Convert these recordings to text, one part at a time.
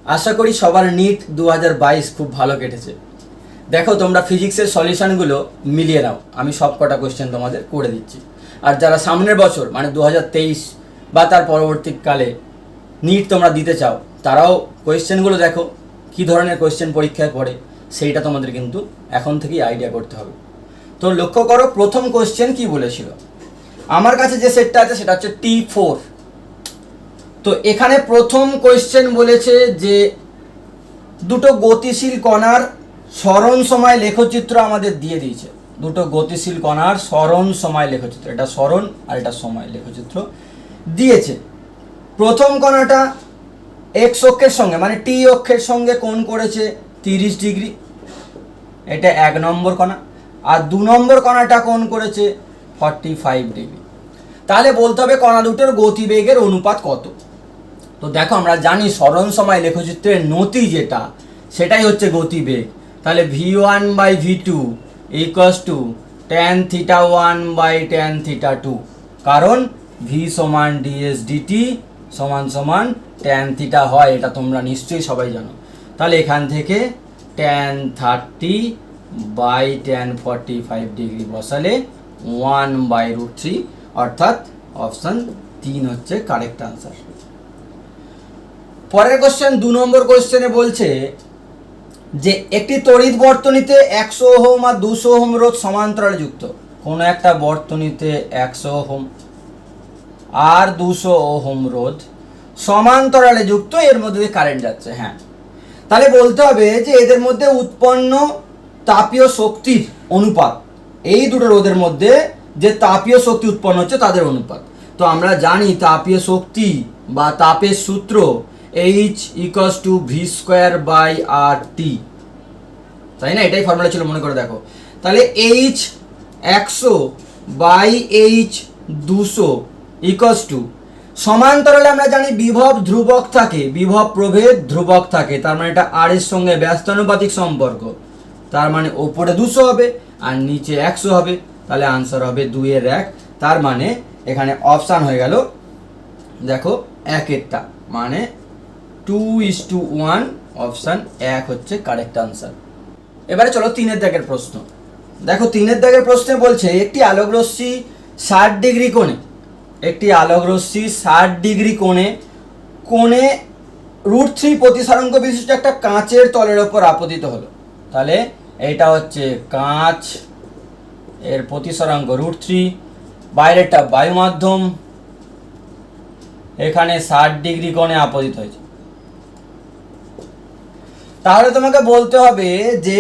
আশা করি সবার নিট 2022 খুব ভালো কেটেছে। দেখো তোমরা ফিজিক্সের সলিউশনগুলো মিলিয়ে নাও, আমি সব কটা কোয়েশ্চেন তোমাদের করে দিচ্ছি। আর যারা সামনের বছর মানে 2023 বা তার পরবর্তীকালে নিট তোমরা দিতে চাও, তারাও কোয়েশ্চেনগুলো দেখো কী ধরনের কোয়েশ্চেন পরীক্ষায় পড়ে, সেইটা তোমাদের কিন্তু এখন থেকেই আইডিয়া করতে হবে। তো লক্ষ্য করো প্রথম কোয়েশ্চেন কি বলেছিল। আমার কাছে যে সেটটা আছে সেটা হচ্ছে T4। তো এখানে প্রথম কোয়েশ্চেন বলেছে যে দুটো গতিশীল কণার সরণ সময় লেখচিত্র আমাদের দিয়ে দিয়েছে। দুটো গতিশীল কণার সরণ সময় লেখচিত্র, এটা সরণ আর এটা সময় লেখচিত্র দিয়েছে। প্রথম কণাটা এক্স অক্ষের সঙ্গে মানে টি অক্ষের সঙ্গে কোণ করেছে 30 ডিগ্রি, এটা 1 নম্বর কণা। আর 2 নম্বর কণাটা কোণ করেছে 45 ডিগ্রি। তাহলে বলতে হবে কণা দুটোর গতিবেগের অনুপাত কত। তো দেখো আমরা জানি সরণ সময় লেখচিত্রের নতি যেটা সেটাই হচ্ছে গতিবেগ। তাহলে v1/v2 equals to tan θ1 by tan θ2, কারণ v সমান ds dt সমান সমান tan θ হয়, এটা তোমরা নিশ্চয়ই সবাই জানো। তাহলে এখান থেকে tan 30 বাই tan 45 ডিগ্রি বসালে 1/√3, অর্থাৎ অপশান 3 হচ্ছে কারেক্ট আনসার। পরের কোশ্চেন 2 নম্বর কোশ্চেনে বলছে যে একটি তড়িৎ বর্তনীতে 100 ওহম আর 200 ওহম রোধ সমান্তরালে যুক্ত। কোনো একটা বর্তনীতে 100 ওহম আর 200 ওহম রোধ সমান্তরালে যুক্ত, এর মধ্যে দিয়ে কারেন্ট যাচ্ছে। হ্যাঁ, তাহলে বলতে হবে যে এদের মধ্যে উৎপন্ন তাপীয় শক্তির অনুপাত, এই দুটো রোধের মধ্যে যে তাপীয় শক্তি উৎপন্ন হচ্ছে তাদের অনুপাত। তো আমরা জানি তাপীয় শক্তি বা তাপের সূত্র H ইকুয়ালস টু v²/RT, তাই না? এটাই ফর্মুলা ছিল, মনে করে দেখো। তাহলে H 100 by H 200 equals to, সমান্তরালে আমরা জানি বিভব ধ্রুবক থাকে, বিভব প্রভেদ ধ্রুবক থাকে, তার মানে এটা আর এর সঙ্গে ব্যস্তানুপাতিক সম্পর্ক, তার মানে ওপরে 200 হবে আর নিচে 100 হবে। তাহলে আনসার হবে 2 এর 1। তার মানে এখানে অপশান হয়ে গেল দেখো 1-এরটা, মানে 2:1, অপশান 1 হচ্ছে কারেক্ট আনসার। এবারে চলো 3-এর দাগের প্রশ্ন। দেখো 3-এর দাগের প্রশ্নে বলছে একটি আলোকরশ্মি 60 ডিগ্রি কোণে, একটি আলোকরশ্মি 60 ডিগ্রি কোণে কোণে √3 প্রতিসরাঙ্ক বিশিষ্ট একটা কাঁচের তলের ওপর আপতিত হলো। তাহলে এইটা হচ্ছে কাঁচ, এর প্রতিসরাঙ্ক √3, বাইরেটা বায়ু মাধ্যম, এখানে 60 ডিগ্রি কোণে আপতিত হয়েছে। তাহলে তোমাকে বলতে হবে যে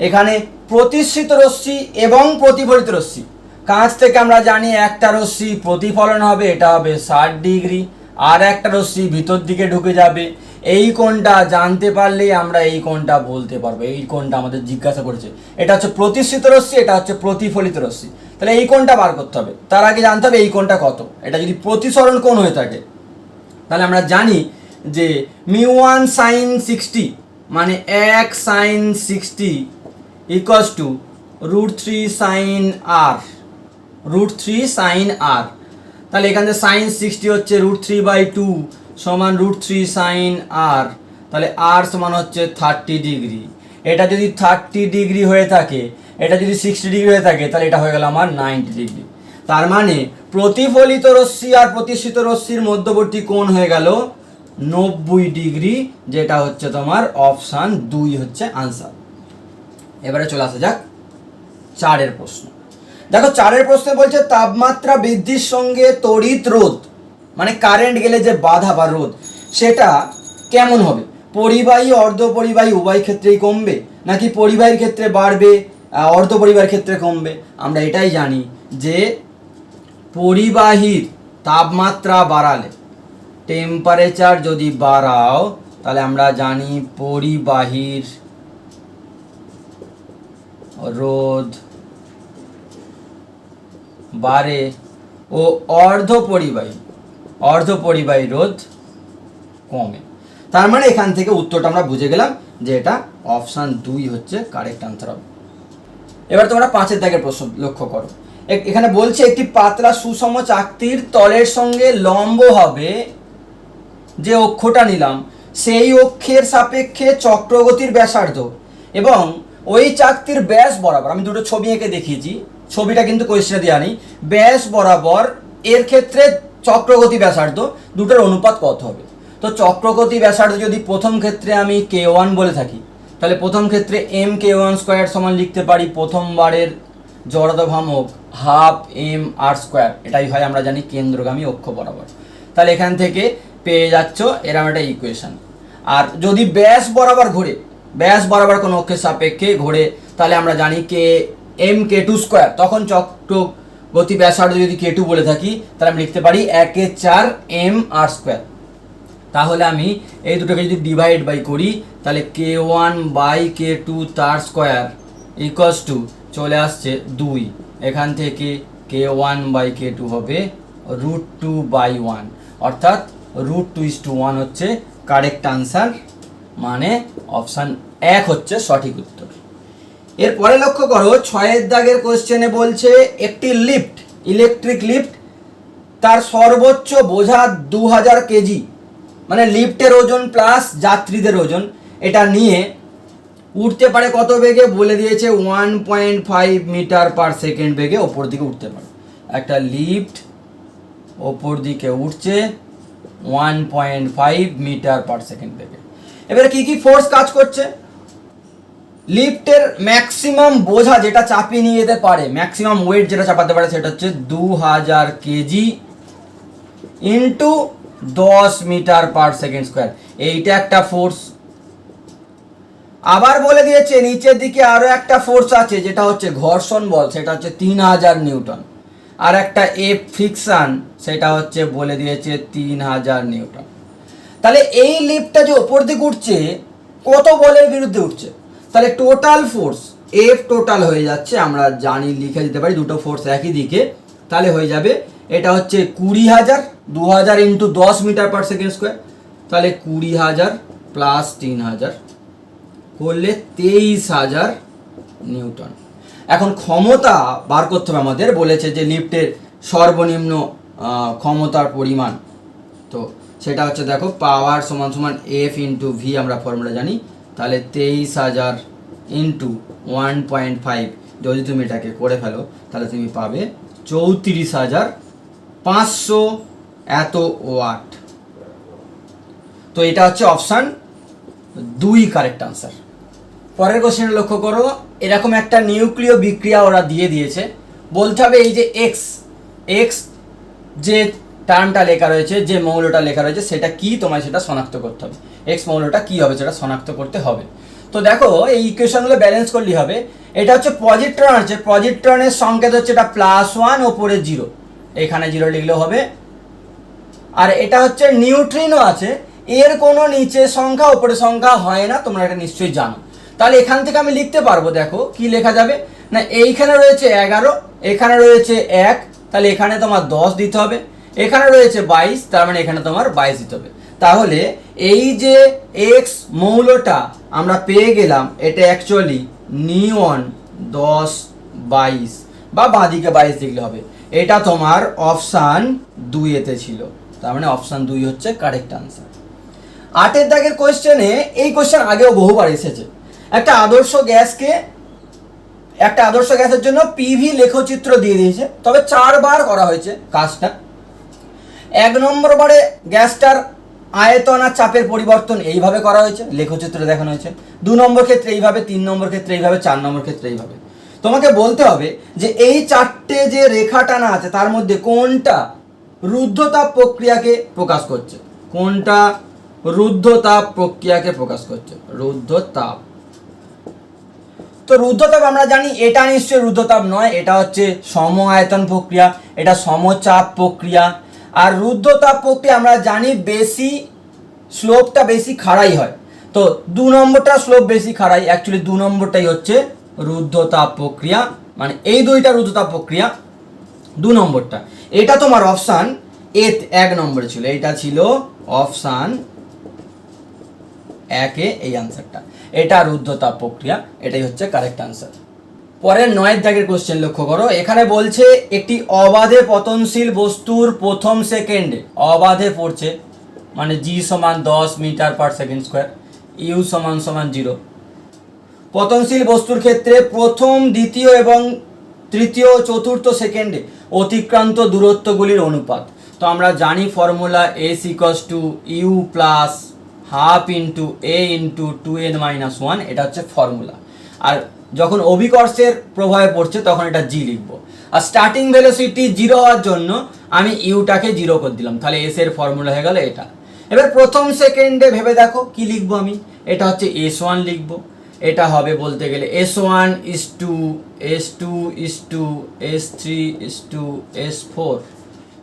এখানে প্রতিসৃত রশ্মি এবং প্রতিফলিত রশ্মি, কাঁচ থেকে আমরা জানি একটা রশ্মি প্রতিফলন হবে, এটা হবে 60 ডিগ্রি, আর একটা রশ্মি ভিতর দিকে ঢুকে যাবে। এই কোণটা জানতে পারলেই আমরা এই কোণটা বলতে পারবো। এই কোণটা আমাদের জিজ্ঞাসা করেছে, এটা হচ্ছে প্রতিসৃত রশ্মি, এটা হচ্ছে প্রতিফলিত রশ্মি। তাহলে এই কোণটা বার করতে হবে, তার আগে জানতে হবে এই কোণটা কত। এটা যদি প্রতিসরণ কোণ হয়ে থাকে তাহলে আমরা জানি যে μ1 sin 60 মানে 1 sin 60 equals to √3 sin r, √3 sin r। তাহলে এখান থেকে sin 60 হচ্ছে √3/2 সমান √3 sin r, তাহলে r সমান হচ্ছে 30 ডিগ্রি। এটা যদি 30 ডিগ্রি হয়ে থাকে, এটা যদি 60 ডিগ্রি হয়ে থাকে, তাহলে এটা হয়ে গেল আমার 90 ডিগ্রি। তার মানে প্রতিফলিত রশ্মি আর প্রতিসৃত রশ্মির মধ্যবর্তী কোণ হয়ে গেল 90 ডিগ্রি, যেটা হচ্ছে তোমার অপশান 2 হচ্ছে আনসার। এবারে চলে আসা যাক 4-এর প্রশ্ন। দেখো 4-এর প্রশ্নে বলছে তাপমাত্রা বৃদ্ধির সঙ্গে তড়িৎ রোধ মানে কারেন্ট গেলে যে বাধা বা রোধ সেটা কেমন হবে, পরিবাহী অর্ধপরিবাহী উভয় ক্ষেত্রেই কমবে নাকি পরিবাহীর ক্ষেত্রে বাড়বে অর্ধপরিবাহীর ক্ষেত্রে কমবে। আমরা এটাই জানি যে পরিবাহীর তাপমাত্রা বাড়ালে, টেম্পারেচার যদি বাড়াও, তাহলে আমরা জানি পরিবাহীর রোধ বাড়ে ও অর্ধপরিবাহী রোধ কমে। তার মানে এখান থেকে উত্তরটা আমরা বুঝে গেলাম যে এটা অপশান 2 হচ্ছে কারেক্ট আনসার হবে। এবার তোমরা 5-এর দাগের প্রশ্ন লক্ষ্য করো। এখানে বলছে একটি পাতলা সুষম চাকতির তলের সঙ্গে লম্ব হবে যে অক্ষটা নিলাম সেই অক্ষের সাপেক্ষে চক্রগতির ব্যাসার্ধ এবং ওই চাকতির ব্যাস বরাবর, আমি দুটো ছবি এঁকে দেখিয়েছি, ছবিটা কিন্তু কোয়েশ্চেনে দেওয়া নেই, ব্যাস বরাবর এর ক্ষেত্রে চক্রগতি ব্যাসার্ধ দুটোর অনুপাত কত হবে। তো চক্রগতি ব্যাসার্ধ যদি প্রথম ক্ষেত্রে আমি K1 বলে থাকি, তাহলে প্রথম ক্ষেত্রে M_K1² সমান লিখতে পারি প্রথমবারের জড়তা ভ্রামক হাফ M_R², এটাই হয় আমরা জানি কেন্দ্রগামী অক্ষ বরাবর। তাহলে এখান থেকে পেয়ে যাচ্ছ এরকম একটা ইকুয়েশন। আর যদি ব্যাস বরাবর ঘোরে, ব্যাস বরাবর কোনো অক্ষের সাপেক্ষে ঘোরে, তাহলে আমরা জানি M_K2², তখন চক্রগতি ব্যাসার্ধ যদি K2 বলে থাকি, তাহলে আমি লিখতে পারি 1/4 M_R²। তাহলে আমি এই দুটোকে যদি ডিভাইড বাই করি, তাহলে K1/K2 তার স্কোয়ার ইকুয়ালস টু চলে আসছে 2। এখান থেকে K1/K2 হবে √2/1, অর্থাৎ √2:1 হচ্ছে কারেক্ট আনসার, মানে অপশান 1 হচ্ছে সঠিক উত্তর। এরপরে লক্ষ্য করো 6 দাগের কোশ্চেনে বলছে একটি লিফট, ইলেকট্রিক লিফট, তার সর্বোচ্চ বোঝা 2000 কেজি, মানে লিফটের ওজন প্লাস যাত্রীদের ওজন, এটা নিয়ে উঠতে পারে কত বেগে বলে দিয়েছে, 1.5 মিটার পার সেকেন্ড বেগে ওপর দিকে উঠতে পারে। একটা লিফট ওপর দিকে উঠছে 1.5 মিটার পার সেকেন্ড বেগে। এবারে কি কি ফোর্স কাজ করছে, লিফটের ম্যাক্সিমাম বোঝা যেটা চাপিয়ে নিয়ে যেতে পারে, ম্যাক্সিমাম ওয়েট যেটা চাপাতে পারে, সেটা হচ্ছে 2000 kg into 10 metre per second square, এইটা একটা ফোর্স। আবার বলে দিয়েছে নিচের দিকে আরো একটা ফোর্স আছে, যেটা হচ্ছে ঘর্ষণ বল, সেটা হচ্ছে 3000 নিউটন। আর একটা এফ ফ্রিকশন, সেটা হচ্ছে বলে দিয়েছে 3000 নিউটন। তাহলে এই লিফটটা যে ওপর দিকে উঠছে কত বলের বিরুদ্ধে উঠছে, তাহলে টোটাল ফোর্স এফ টোটাল হয়ে যাচ্ছে, আমরা জানি লিখে দিতে পারি দুটো ফোর্স একই দিকে, তাহলে হয়ে যাবে এটা হচ্ছে 20000, 2000 into 10 metre per second square, তাহলে 20000 প্লাস 3000 করলে 23000 নিউটন। এখন ক্ষমতা বার করতে হবে আমাদের, বলেছে যে লিফটের সর্বনিম্ন ক্ষমতার পরিমাণ, তো সেটা হচ্ছে দেখো পাওয়ার সমান সমান এফ ইন্টু ভি, আমরা ফর্মুলা জানি। তাহলে 23000 ইন্টু 1.5, যদি তুমি এটাকে করে ফেলো তাহলে তুমি পাবে 34500 এত ওয়াট। তো এটা হচ্ছে অপশান 2 কারেক্ট আনসার। পরের কোশ্চেনে লক্ষ্য করো, এরকম একটা নিউক্লিয় বিক্রিয়া ওরা দিয়ে দিয়েছে, বলতে হবে এই যে এক্স যে টার্মটা লেখা রয়েছে, যে মৌলটা লেখা রয়েছে, সেটা কি, তোমায় সেটা শনাক্ত করতে হবে। এক্স মৌলটা কি হবে সেটা শনাক্ত করতে হবে। তো দেখো এই ইকুয়েশনগুলো ব্যালেন্স করলেই হবে। এটা হচ্ছে পজিট্রন আছে, পজিট্রনের সংকেত হচ্ছে এটা +1, ওপরে 0, এখানে 0 লিখলেও হবে। আর এটা হচ্ছে নিউট্রিনো আছে, এর কোনো নিচে সংখ্যা ওপরে সংখ্যা হয় না, তোমরা এটা নিশ্চয়ই জানো। তাহলে এখান থেকে আমি লিখতে পারবো, দেখো কি লেখা যাবে না, এইখানে রয়েছে 11, এখানে রয়েছে 1, তাহলে এখানে তোমার 10 দিতে হবে, এখানে রয়েছে 22, তার মানে এখানে তোমার 22 দিতে হবে। তাহলে এই যে এক্স মৌলটা আমরা পেয়ে গেলাম, এটা অ্যাকচুয়ালি নিয়ন 10 22, বা বাঁদিকে 22 লিখলে হবে। এটা তোমার অপশান 2 এতে ছিল, তার মানে অপশান 2 হচ্ছে কারেক্ট আনসার। 8 দাগের কোয়েশ্চেনে, এই কোয়েশ্চেন আগেও বহুবার এসেছে, একটা আদর্শ গ্যাসের জন্য পিভি লেখচিত্র দিয়ে দিয়েছে, তবে 4 বার করা হয়েছে কাজটা। 1 নম্বর বারে গ্যাসটার আয়তন আর চাপের পরিবর্তন এইভাবে করা হয়েছে, লেখচিত্র দেখানো হয়েছে। 2 নম্বর ক্ষেত্রে এইভাবে, 3 নম্বর ক্ষেত্রে এইভাবে, 4 নম্বর ক্ষেত্রে এইভাবে। তোমাকে বলতে হবে যে এই 4টে যে রেখা টানা আছে তার মধ্যে কোনটা রুদ্ধতাপ প্রক্রিয়াকে প্রকাশ করছে, কোনটা রুদ্ধতাপ প্রক্রিয়াকে প্রকাশ করছে, রুদ্ধতাপ। তো রুদ্ধতাপ আমরা জানি এটা নিশ্চয়ই রুদ্ধতাপ নয়, এটা হচ্ছে সম আয়তন প্রক্রিয়া, এটা সমচাপ প্রক্রিয়া। আর রুদ্ধতাপ প্রক্রিয়া আমরা জানি বেশি স্লোপটা বেশি খাড়াই হয়, তো 2 নম্বরটা স্লোপ বেশি খাড়াই, অ্যাকচুয়ালি 2 নম্বরটাই হচ্ছে রুদ্ধতাপ প্রক্রিয়া, মানে এই দুইটা রুদ্ধতাপ প্রক্রিয়া 2 নম্বরটা। এটা তোমার অপশান এ 1 নম্বরে ছিল, এটা ছিল অপশান 1-এ এই আনসারটা, এটা রুদ্ধতাপ প্রক্রিয়া, এটাই হচ্ছে কারেক্ট আনসার। পরের 9 দাগের কোশ্চেন লক্ষ্য করো, এখানে বলছে একটি অবাধে পতনশীল বস্তুর প্রথম সেকেন্ডে, অবাধে পড়ছে, মানে জি সমান 10 metre per second square, U সমান সমান 0। পতনশীল বস্তুর ক্ষেত্রে প্রথম, দ্বিতীয় এবং তৃতীয়, চতুর্থ সেকেন্ডে অতিক্রান্ত দূরত্বগুলির অনুপাত। তো আমরা জানি formula S equals to U plus half into A into 2n-1, এটা হচ্ছে ফর্মুলা। আর যখন অভিকর্ষের প্রভাবে পড়ছে তখন এটা জি লিখবো। আর স্টার্টিং ভেলোসিটি 0 হওয়ার জন্য আমি ইউটাকে 0 করে দিলাম, তাহলে এস এর ফর্মুলা হয়ে গেল এটা। এবার প্রথম সেকেন্ডে ভেবে দেখো কি লিখবো আমি, এটা হচ্ছে S1 লিখবো। এটা হবে বলতে গেলে S1 is to S2 is to S3 is to S4।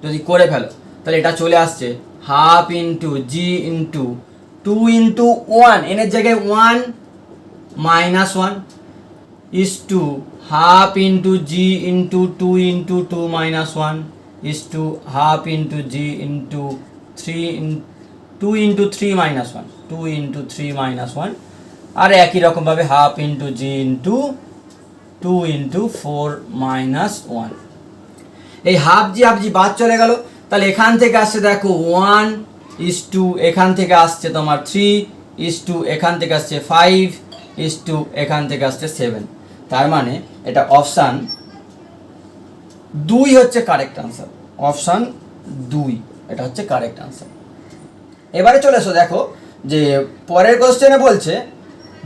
যদি করে ফেলো তাহলে এটা চলে আসছে হাফ ইন্টু জি ইন্টু 2 ইন্টু 1, এনের জায়গায় 1 minus 1 is to half into g into 2 into 2 minus 1 is to half into g into 3 in 2 into 3 minus 1, 2 into 3 minus 1। আর একই রকম ভাবে হাফ ইন্টু জি ইন্টু 2 ইন্টু 4 মাইনাস 1। এই হাফ জি বাদ চলে গেল, তাহলে এখান থেকে আসছে দেখো 1 is to, এখান থেকে আসছে তোমার 3 is to, এখান থেকে আসছে 5 is to, এখান থেকে আসছে 7। তার মানে এটা অপশান 2 হচ্ছে কারেক্ট আনসার, অপশান 2 এটা হচ্ছে কারেক্ট আনসার। এবারে চলে এসো দেখো যে পরের কোশ্চেনে বলছে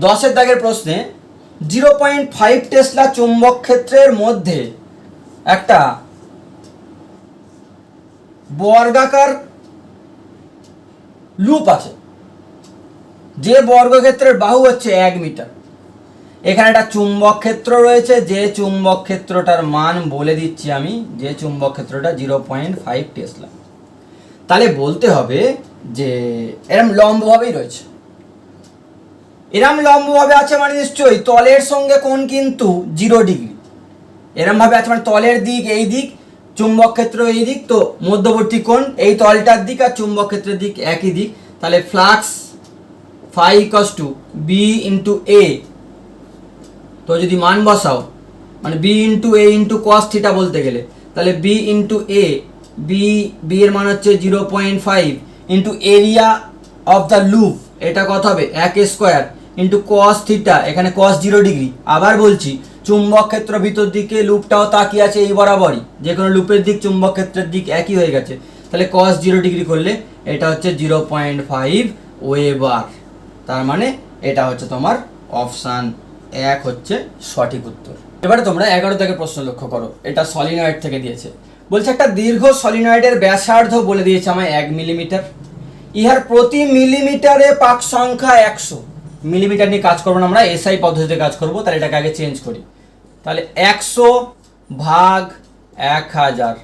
10-এর দাগের প্রশ্নে 0.5 টেসলা চুম্বক ক্ষেত্রের মধ্যে একটা বর্গাকার লুপ আছে, যে বর্গক্ষেত্রের বাহু হচ্ছে 1 মিটার। এখানে একটা চুম্বক ক্ষেত্র রয়েছে, যে চুম্বক ক্ষেত্রটার মান বলে দিচ্ছি আমি, যে চুম্বক ক্ষেত্রটা 0.5 টেসলা। তাহলে বলতে হবে যে এরম লম্বভাবেই রয়েছে, এরম লম্বভাবে আছে মানে নিশ্চয়ই তলের সঙ্গে কোণ কিন্তু 0 ডিগ্রি, এরমভাবে আছে মানে তলের দিক এই দিক, চুম্বক ক্ষেত্র এই দিক, তো মধ্যবর্তী কোণ এই তলটার দিক আর চুম্বক ক্ষেত্রের দিক একই দিক। তাহলে flux phi equals to B into A, তো যদি মান বসাও মানে B into A into cos theta বলতে গেলে, তাহলে বি ইন্টু এ, বি এর মান হচ্ছে 0.5 into area of the loop, এটা কত হবে 1 স্কোয়ার ইন্টু কস থিটা, এখানে কস 0 ডিগ্রি। আবার বলছি চুম্বক ক্ষেত্র ভিতর দিকে, লুপটাও তাকিয়ে আছে এই বরাবরই, যে কোনো লুপের দিক চুম্বক ক্ষেত্রের দিক একই হয়ে গেছে, তাহলে কস 0 ডিগ্রি করলে এটা হচ্ছে 0.5 ওয়েবার। তার মানে এটা হচ্ছে তোমার অপশান 1 হচ্ছে সঠিক উত্তর। এবারে তোমরা 11 থেকে প্রশ্ন লক্ষ্য করো, এটা সলিনয়েড থেকে দিয়েছে। বলছে একটা দীর্ঘ সলিনয়েডের ব্যাসার্ধ বলে দিয়েছে আমায় 1 মিলিমিটার, ইহার প্রতি মিলিমিটারে পাক সংখ্যা 100। মিলিমিটার নিয়ে কাজ করবো না, আমরা এসআই পদ্ধতিতে কাজ করবো, তাহলে এটাকে আগে চেঞ্জ করি। তাহলে 100 ভাগ 1000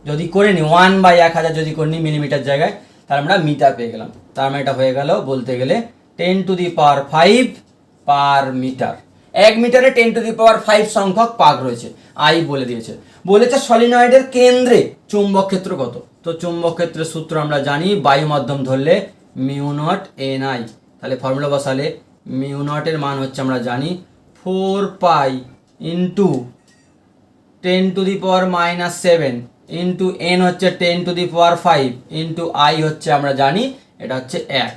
যদি করে নিই, 1/1000 যদি করে নিই মিলিমিটার জায়গায়, তাহলে আমরা মিটার পেয়ে গেলাম। তার মানে এটা হয়ে গেল বলতে গেলে 10⁵ পার মিটার। 1 মিটারে 10⁵ সংখ্যক পাক রয়েছে, আই বলে দিয়েছে। বলেছে সলিনয়েডের কেন্দ্রে চুম্বক ক্ষেত্র কত। তো চুম্বক ক্ষেত্রের সূত্র আমরা জানি, বায়ু মাধ্যম ধরলে μ0 NI, তাহলে ফর্মুলা বসালে μ0 এর মান হচ্ছে আমরা জানি 4 পাই ইন্টু 10⁻⁻7 ইন্টু n হচ্ছে 10⁵ ইন্টু আই হচ্ছে আমরা জানি এটা হচ্ছে 1।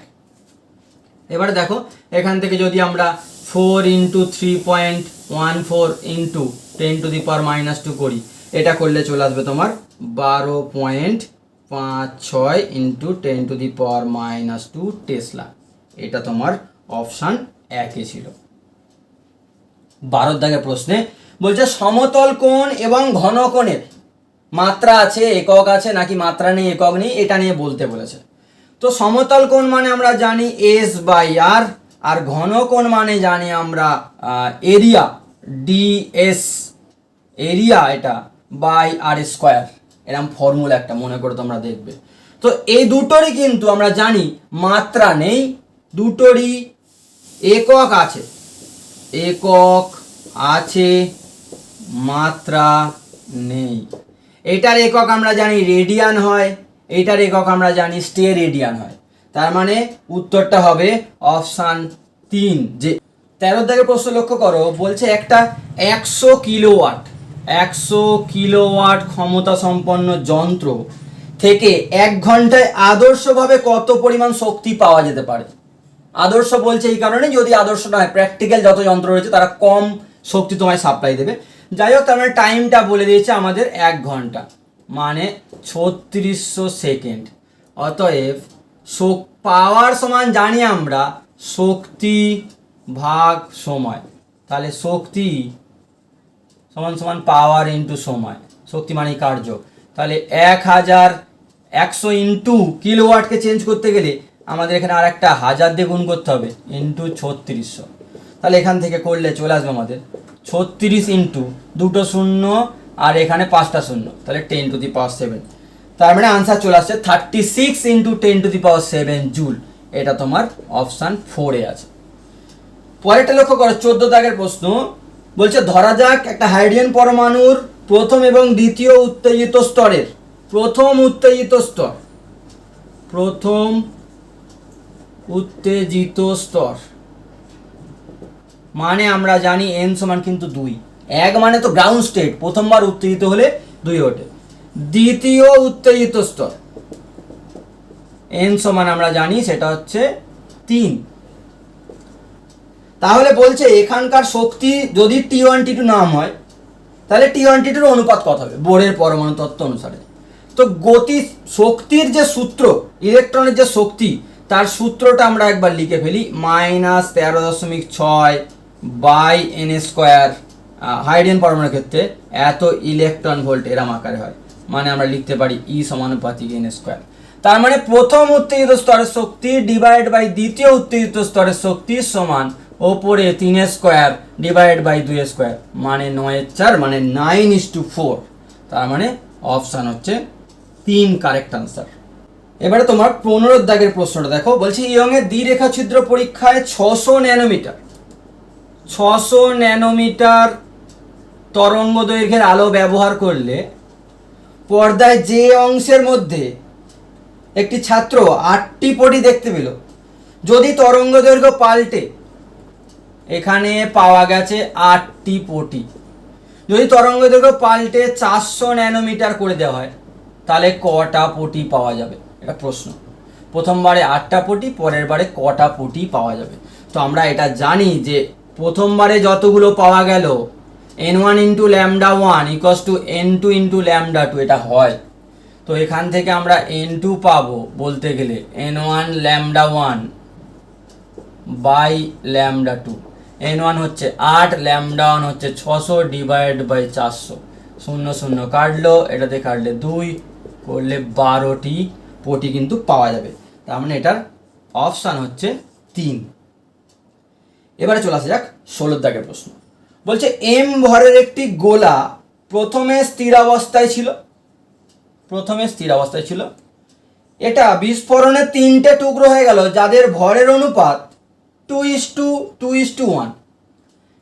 এবারে দেখো এখান থেকে যদি আমরা 4 ইন্টু 3.14 ইন্টু 10⁻⁻2 করি, এটা করলে চলে আসবে তোমার 12.56 ইন্টু 10⁻⁻2 টেসলা। এটা তোমার অপশান 1 ছিল। 12 দাগের প্রশ্নে বলছে সমতল কোণ এবং ঘন কোণের মাত্রা আছে, একক আছে নাকি মাত্রা নেই একক নেই, এটা নিয়ে বলতে বলেছে। তো সমতল কোণ মানে আমরা জানি S/R, আর ঘন কোণ মানে জানি আমরা এরিয়া DS, এরিয়া এটা বাই আর স্কোয়ার, এরকম ফর্মুলা একটা মনে করে তোমরা দেখবে। তো এই দুটোরই কিন্তু আমরা জানি মাত্রা নেই, দুটোরই একক আছে, একক আছে মাত্রা নেই। এটার একক আমরা জানি রেডিয়ান হয়, এটার একক আমরা জানি স্টেরেডিয়ান হয়। তার মানে উত্তরটা হবে অপশান 3। যে 13 দাগের প্রশ্ন লক্ষ্য করো, বলছে একটা 100 কিলোওয়াট ক্ষমতা সম্পন্ন যন্ত্র থেকে 1 ঘন্টায় আদর্শভাবে কত পরিমাণ শক্তি পাওয়া যেতে পারে? আদর্শ বলছে এই কারণে, যদি আদর্শ নয় প্র্যাকটিক্যাল যত যন্ত্র রয়েছে তারা কম শক্তি তোমায় সাপ্লাই দেবে। যাই হোক, তার মানে টাইমটা বলে দিয়েছে আমাদের 1 ঘন্টা মানে 3600 সেকেন্ড। অতএব পাওয়ার সমান জানি আমরা শক্তি ভাগ সময়, তাহলে শক্তি সমান সমান পাওয়ার ইন্টু সময়, শক্তি মানে কার্য। তাহলে 1100 ইন্টু কিলোওয়াটকে চেঞ্জ করতে গেলে আমাদের এখানে আর একটা 1000 দিয়ে গুণ করতে হবে ইন্টু 3600। তাহলে এখান থেকে করলে চলে আসবে আমাদের 36 ইন্টু 2 শূন্য আর এখানে 5টা শূন্য, তাহলে 10⁻7। তার মানে আনসার চলে আসছে 36 ইন্টু 10⁻7 জুল। এটা তোমার অপশান 4-এ আছে। পরেরটা লক্ষ্য করো, 14 দাগের প্রশ্ন বলছে ধরা যাক একটা হাইড্রোজেন পরমাণুর প্রথম এবং দ্বিতীয় উত্তেজিত স্তরের প্রথম উত্তেজিত স্তর মানে আমরা জানি n সমান কিন্তু 2। 1 মানে তো গ্রাউন্ড স্টেট, প্রথমবার উত্তেজিত হলে 2 ওঠে। দ্বিতীয় উত্তেজিত স্তর n সমান আমরা জানি সেটা হচ্ছে 3। তাহলে বলছে এখানকার শক্তি যদি T1 T2 নাম হয় তাহলে T1 T2 এর অনুপাত কত হবে বোরের পরমাণু তত্ত্ব অনুসারে? তো গতি শক্তির যে সূত্র, ইলেকট্রনের যে শক্তি তার সূত্রটা আমরা একবার লিখে ফেলি, -13.6 বাই n²। হাইড্রোজেন পরমাণুর ক্ষেত্রে এত ইলেকট্রন ভোল্ট এরম আকারে হয়, মানে আমরা লিখতে পারি E সমানুপাতিক n²। তার মানে প্রথম উত্তেজিত স্তরের শক্তি ডিভাইড বাই দ্বিতীয় উত্তেজিত স্তরের শক্তি সমান ওপরে 3² ডিভাইড বাই 2² মানে 9/4 মানে 9:4। তার মানে অপশান হচ্ছে 3 কারেক্ট আনসার। এবারে তোমার 15 দাগের প্রশ্নটা দেখো, বলছে ইয়ংয়ের দ্বিরেখা ছিদ্র পরীক্ষায় 600 ন্যানোমিটার তরঙ্গ দৈর্ঘ্যের আলো ব্যবহার করলে পর্দায় যে অংশের মধ্যে একটি ছাত্র 8টি পটি দেখতে পেল, যদি তরঙ্গ দৈর্ঘ্য পাল্টে এখানে পাওয়া গেছে 8টি পটি, যদি তরঙ্গ দৈর্ঘ্য পাল্টে 400 ন্যানোমিটার করে দেওয়া হয় তাহলে কটা পটি পাওয়া যাবে? এটা প্রশ্ন। প্রথমবারে 8টা পটি, পরের বারে কটা পটি পাওয়া যাবে? তো আমরা এটা জানি যে প্রথমবারে যতগুলো পাওয়া গেল n1 into λ1 equals to n2 into λ2 এটা হয়। তো এখান থেকে আমরা n2 পাবো বলতে গেলে n1 λ1 বাই λ2। n1 হচ্ছে 8, λ1 হচ্ছে 600 ডিভাইড বাই 400, 0 0 কাটলো, এটাতে কাটলে 2 করলে 12টি পটি কিন্তু পাওয়া যাবে। তার মানে এটার অপশান হচ্ছে 3। এবারে চলে আসা যাক 16 দাগের প্রশ্ন। বলছে m ভরের একটি গোলা প্রথমে স্থির অবস্থায় ছিল, এটা বিস্ফোরণে 3টে টুকরো হয়ে গেল যাদের ভরের অনুপাত 2:2:1।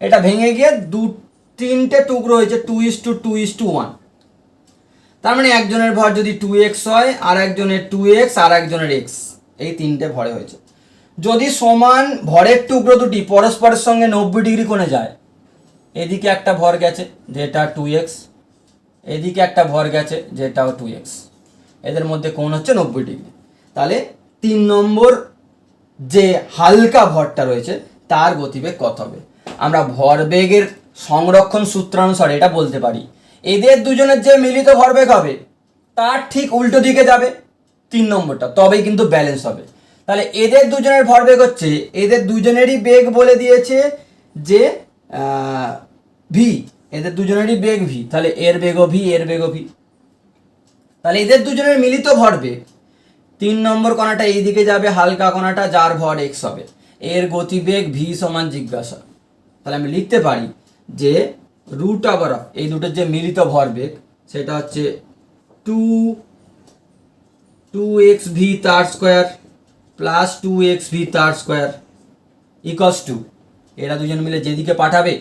এটা ভেঙে গিয়ে 3টে টুকরো হয়েছে 2:2:1। তার মানে একজনের ভর যদি 2x হয়, আর একজনের 2x, আর একজনের x, এই 3টে ভরে হয়েছে। যদি সমান ভরের টুকরো দুটি পরস্পরের সঙ্গে 90 ডিগ্রি কোণে যায়, এদিকে একটা ভর গেছে যেটা 2x, এদিকে একটা ভর গেছে যেটাও 2x, এদের মধ্যে কোণ হচ্ছে 90 ডিগ্রি, তাহলে 3 নম্বর যে হালকা ভরটা রয়েছে তার গতিবেগ কত হবে? আমরা ভরবেগের সংরক্ষণ সূত্রানুসারে এটা বলতে পারি, এদের দুজনের যে মিলিত ভরবেগ হবে তার ঠিক উল্টো দিকে যাবে 3 নম্বরটা, তবেই কিন্তু ব্যালেন্স হবে। তাহলে এদের দুজনের ভরবেগ হচ্ছে, এদের দুজনেরই বেগ বলে দিয়েছে যে v, এদের দুজনেরই বেগ v, তাহলে এর বেগও v, এর বেগও v। তাহলে এদের দুজনের মিলিত ভরবেগ 3 নম্বর কণাটা এই দিকে যাবে, হালকা কণাটা যার ভর x হবে, এর গতিবেগ v সমান জিজ্ঞাসা। তাহলে আমি লিখতে পারি যে √ওভার এই দুটোর যে মিলিত ভরবেগ সেটা হচ্ছে 2xv তার স্কোয়ার প্লাস 2xv তার স্কোয়ার ইকুয়ালস টু, এরা দুজন মিলে যেদিকে পাঠাবে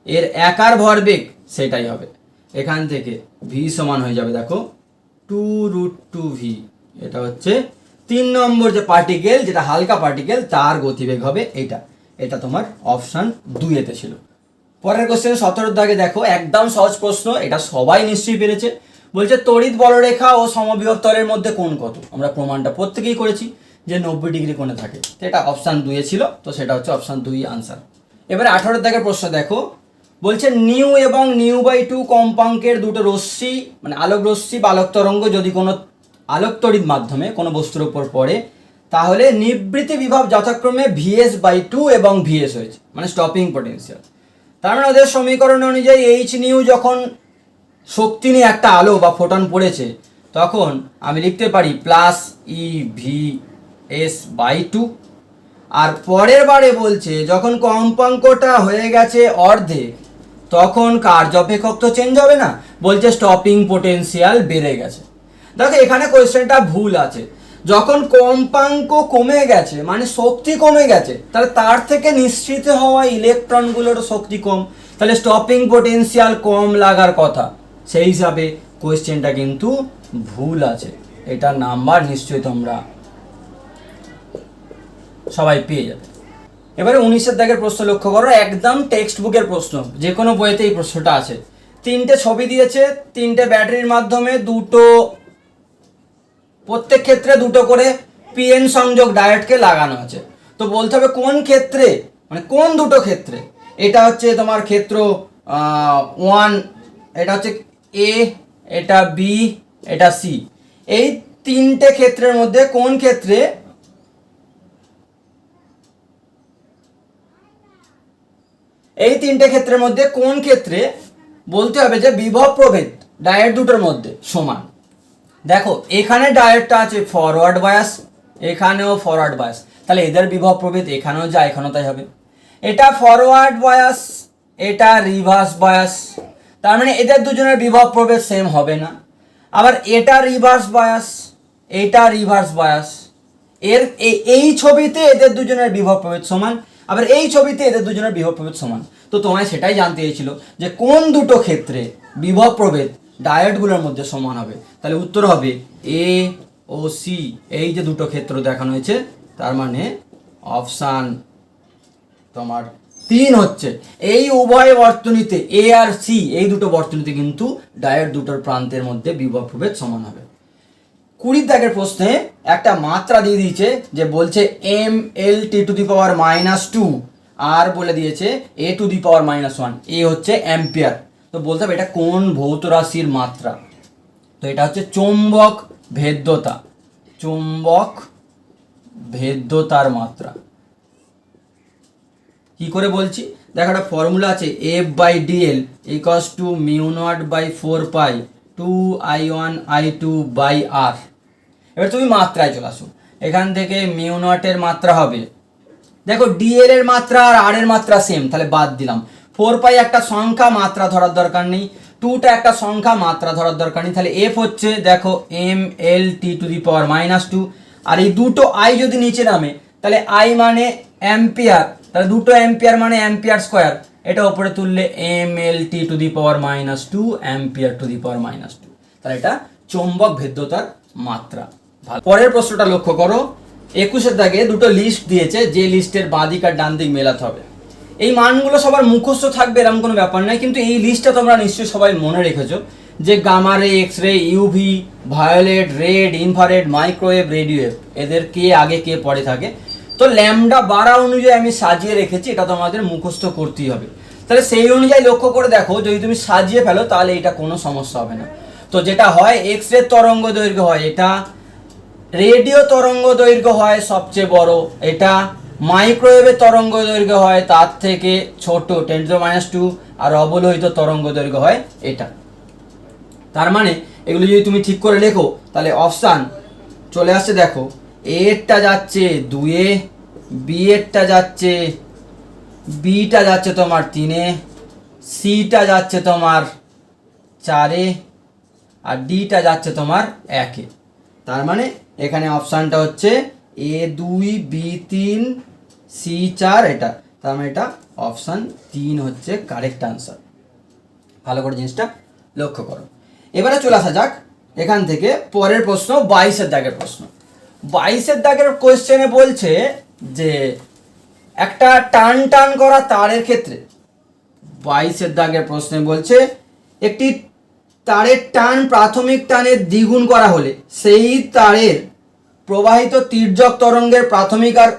এর একার ভরবেগ সেটাই হবে। এখান থেকে v সমান হয়ে যাবে দেখো 2√2v, এটা হচ্ছে 3 নম্বর যে পার্টিকেল, যেটা হালকা পার্টিকেল, তার গতিবেগ হবে এটা। এটা তোমার অপশান 2 তে ছিল। পরের কোশ্চেন 17 দাগে দেখো, একদম সহজ প্রশ্ন, এটা সবাই নিশ্চয়ই পেরেছে। বলছে তড়িৎ বলরেখা ও সমবিভব তলের মধ্যে কোণ কত? আমরা প্রমাণটা প্রত্যেকেই করেছি যে 90 ডিগ্রি কোণে থাকে। তো এটা অপশান 2 ছিল, তো সেটা হচ্ছে অপশান 2 আনসার। এবারে 18 দাগের প্রশ্ন দেখো, বলছে নিউ এবং নিউ/2 কম্পাঙ্কের দুটো রশ্মি মানে আলোক রশ্মি বা আলোক তরঙ্গ যদি কোনো আলোক তড়িৎ মাধ্যমে কোনো বস্তুর উপর পড়ে, তাহলে নিবৃত্তি বিভব যথাক্রমে VS/2 এবং VS হয়েছে, মানে স্টপিং পোটেনশিয়াল। তার মানে ওদের সমীকরণ অনুযায়ী এইচ নিউ যখন শক্তি নিয়ে একটা আলো বা ফোটন পড়েছে, তখন আমি লিখতে পারি +EVS/2। আর পরের বারে বলছে যখন কম্পাঙ্কটা হয়ে গেছে অর্ধেক, তখন কার্যপেক্ষক তো চেঞ্জ হবে না, বলছে স্টপিং পোটেনশিয়াল বেড়ে গেছে। দেখো এখানে কোয়েশ্চেনটা ভুল আছে। যখন কম্পাঙ্ক কমে গেছে মানে শক্তি কমে গেছে, তাহলে তার থেকে নিঃসৃত হওয়া ইলেকট্রনগুলোর শক্তি কম, তাহলে স্টপিং পোটেনশিয়াল কম লাগার কথা। সেই হিসাবে কোয়েশ্চেনটা কিন্তু ভুল আছে। এটার নাম্বার নিশ্চয়ই তোমরা সবাই পেয়ে যাবে। এবারে 19 দাগের প্রশ্ন লক্ষ্য করো, একদম টেক্সট বুকের প্রশ্ন, যে কোনো বইতে এই প্রশ্নটা আছে। 3টে ছবি দিয়েছে, 3টে ব্যাটারির মাধ্যমে প্রত্যেক ক্ষেত্রে 2টো করে পিএন সংযোগ ডায়োডকে লাগানো আছে। তো বলতে হবে কোন ক্ষেত্রে, মানে কোন দুটো ক্ষেত্রে। এটা হচ্ছে তোমার ক্ষেত্র 1, এটা হচ্ছে এ, এটা বি, এটা সি। এই 3টে ক্ষেত্রের মধ্যে কোন ক্ষেত্রে বলতে হবে যে বিভব প্রভেদ ডায়োড দুটোর মধ্যে সমান। দেখো এখানে ডায়োডটা আছে ফরওয়ার্ড বায়াস, এখানেও ফরওয়ার্ড বায়াস, তাহলে এদের বিভব প্রভেদ এখানেও যা এখানেও তাই হবে। এটা ফরওয়ার্ড বায়াস, এটা রিভার্স বায়াস, তার মানে এদের দুজনের বিভব প্রভেদ সেম হবে না। আবার এটা রিভার্স বায়াস, এটা রিভার্স বায়াস, এই ছবিতে এদের দুজনের বিভব প্রভেদ সমান, আবার এই ছবিতে এদের দুজনের বিভব প্রভেদ সমান। তো তোমায় সেটাই জানতে চেয়েছিল যে কোন দুটো ক্ষেত্রে বিভব প্রভেদ ডায়োডগুলোর মধ্যে সমান হবে। তাহলে উত্তর হবে এ ও সি, এই যে দুটো ক্ষেত্র দেখানো হয়েছে, তার মানে অপশান তোমার 3 হচ্ছে। এই উভয় বর্তনীতে এ আর সি, এই দুটো বর্তনীতে কিন্তু ডায়োড দুটোর প্রান্তের মধ্যে বিভব প্রভেদ সমান হবে। 20 দাগের প্রশ্নে একটা মাত্রা দিয়ে দিয়েছে, যে বলছে mLT⁻⁻2 আর বলে দিয়েছে A⁻⁻1, এ হচ্ছে অ্যাম্পিয়ার। তো বলতে হবে এটা কোন ভৌত রাশির মাত্রা। তো এটা হচ্ছে চৌম্বক ভেদ্যতা, চৌম্বক ভেদ্যতার মাত্রা। কি করে বলছি দেখো, একটা ফর্মুলা আছে F/dl = μ0/4π 2I1I2/r। এবার তুমি মাত্রায় চলে আসো, এখান থেকে μ0 এর মাত্রা হবে, দেখো ডিএল এর মাত্রা আর আর এর মাত্রা সেম, তাহলে বাদ দিলাম। 4π একটা সংখ্যা, মাত্রা ধরার দরকার নেই। 2টা একটা সংখ্যা, মাত্রা ধরার দরকার নেই। তাহলে এফ হচ্ছে দেখো mLT⁻², আর এই দুটো আই যদি নিচে নামে, তাহলে আই মানে অ্যাম্পিয়ার, তাহলে দুটো অ্যাম্পিয়ার মানে অ্যাম্পিয়ার স্কোয়ার, এটা উপরে তুললে mLT⁻², অ্যাম্পিয়ার⁻²। তাহলে এটা চৌম্বক ভেদ্যতার মাত্রা। ভালো, পরের প্রশ্নটা লক্ষ্য করো। 21 দাগে দুটো লিস্ট দিয়েছে, যে লিস্টের বাঁ দিক আর ডান দিক মেলাতে হবে। এই মানগুলো সবার মুখস্থ থাকবে এরকম কোনো ব্যাপার নয়, কিন্তু এই লিস্টটা তোমরা নিশ্চয়ই সবাই মনে রেখেছো, যে gamma ray, X ray, UV, violet, red, infrared, microwave, radio wave, এদের কে আগে কে পরে থাকে। তো ল্যামডা বাড়া অনুযায়ী আমি সাজিয়ে রেখেছি, এটা তোমাদের মুখস্থ করতেই হবে। তাহলে সেই অনুযায়ী লক্ষ্য করে দেখো, যদি তুমি সাজিয়ে ফেলো তাহলে এটা কোনো সমস্যা হবে না। তো যেটা হয়, এক্স রে তরঙ্গ দৈর্ঘ্য হয় এটা, রেডিও তরঙ্গ দৈর্ঘ্য হয় সবচেয়ে বড় এটা, মাইক্রোওয়েভের তরঙ্গ দৈর্ঘ্য হয় তার থেকে ছোট 10⁻², আর অবলোহিত তরঙ্গ দৈর্ঘ্য হয় এটা। তার মানে এগুলো যদি তুমি ঠিক করে লেখো, তাহলে অপশান চলে আসছে। দেখো এরটা যাচ্ছে 2-এ, বি এরটা যাচ্ছে, বিটা যাচ্ছে তোমার 3-এ, সিটা যাচ্ছে তোমার 4-এ, আর ডিটা যাচ্ছে তোমার 1-এ। তার মানে এখানে অপশানটা হচ্ছে A2, B3, C4 এটা। তার মানে এটা অপশান 3 হচ্ছে কারেক্ট আনসার। ভালো করে জিনিসটা লক্ষ্য করো। এবারে চলে আসা যাক এখান থেকে পরের প্রশ্ন, 22 দাগের প্রশ্ন। 22 দাগের কোয়েশ্চেনে বলছে যে একটা টান করা তারের ক্ষেত্রে, 22 দাগের প্রশ্নে বলছে একটি তারের টান প্রাথমিক টানের দ্বিগুণ করা হলে সেই তারের প্রবাহিত তির্যক তরঙ্গের প্রাথমিক আর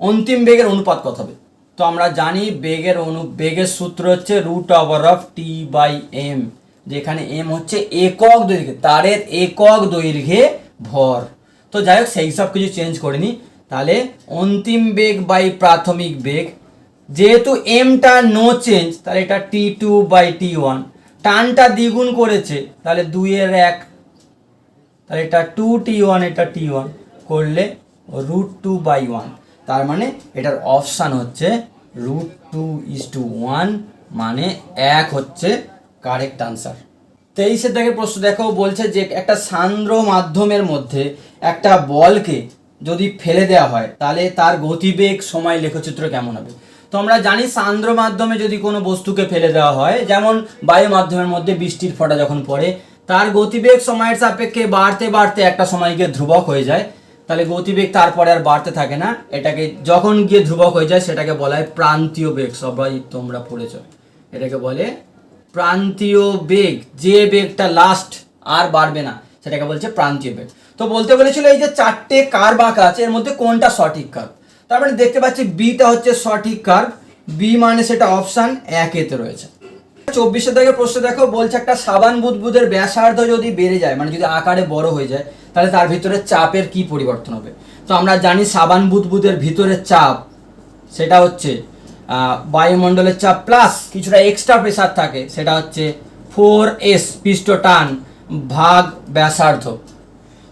অন্তিম বেগের অনুপাত কত হবে? তো আমরা জানি বেগের সূত্র হচ্ছে √T/m, যেখানে m হচ্ছে একক দৈর্ঘ্যে, তারের একক দৈর্ঘ্যে ভর। তো যাই হোক সেই সব কিছু চেঞ্জ করিনি। তাহলে অন্তিম বেগ বাই প্রাথমিক বেগ, যেহেতু এমটা নো চেঞ্জ তাহলে এটা T2/T1, টানটা দ্বিগুণ করেছে তাহলে 2/1, তাহলে এটা 2T1, এটা T1 করলে √2/1, তার মানে এটার অপশান হচ্ছে √2:1, মানে 1 হচ্ছে কারেক্ট আনসার। 23 থেকে প্রশ্ন দেখো, বলছে যে একটা সান্দ্র মাধ্যমের মধ্যে একটা বলকে যদি ফেলে দেওয়া হয় তাহলে তার গতিবেগ সময় লেখচিত্র কেমন হবে? তো আমরা জানি সান্দ্র মাধ্যমে যদি কোনো বস্তুকে ফেলে দেওয়া হয়, যেমন বায়ু মাধ্যমের মধ্যে বৃষ্টির ফোঁটা যখন পড়ে, তার গতিবেগ সময়ের সাপেক্ষে বাড়তে বাড়তে একটা সময় গিয়ে ধ্রুবক হয়ে যায়, তাহলে গতিবেগ তারপরে আর বাড়তে থাকে না, এটাকে যখন গিয়ে ধ্রুবক হয়ে যায় সেটাকে বলা হয় প্রান্তীয় বেগ। সবাই তোমরা পড়েছ, এটাকে বলে প্রান্তীয় বেগ। যে বেগটা লাস্ট আর বাড়বে না সেটাকে বলছে প্রান্তীয় বেগ। তো বলতে বলেছিল এই যে 4টে কার্ভ আঁকা আছে এর মধ্যে কোনটা সঠিক কার্ভ? তার মানে দেখতে পাচ্ছি বিটা হচ্ছে সঠিক কার্ভ, বি মানে সেটা অপশান 1-এতে রয়েছে। 24 থেকে প্রশ্ন দেখো, বলছে একটা সাবান বুদবুদের ব্যাসার্ধ যদি বেড়ে যায়, মানে যদি আকারে বড় হয়ে যায়, তাহলে তার ভিতরে চাপের কি পরিবর্তন হবে? তো আমরা জানি সাবান বুদবুদের ভিতরে চাপ সেটা হচ্ছে বায়ুমণ্ডলের চাপ প্লাস কিছুটা এক্সট্রা প্রেসার থাকে, সেটা হচ্ছে 4s পৃষ্ঠ টান ভাগ ব্যাসার্ধ।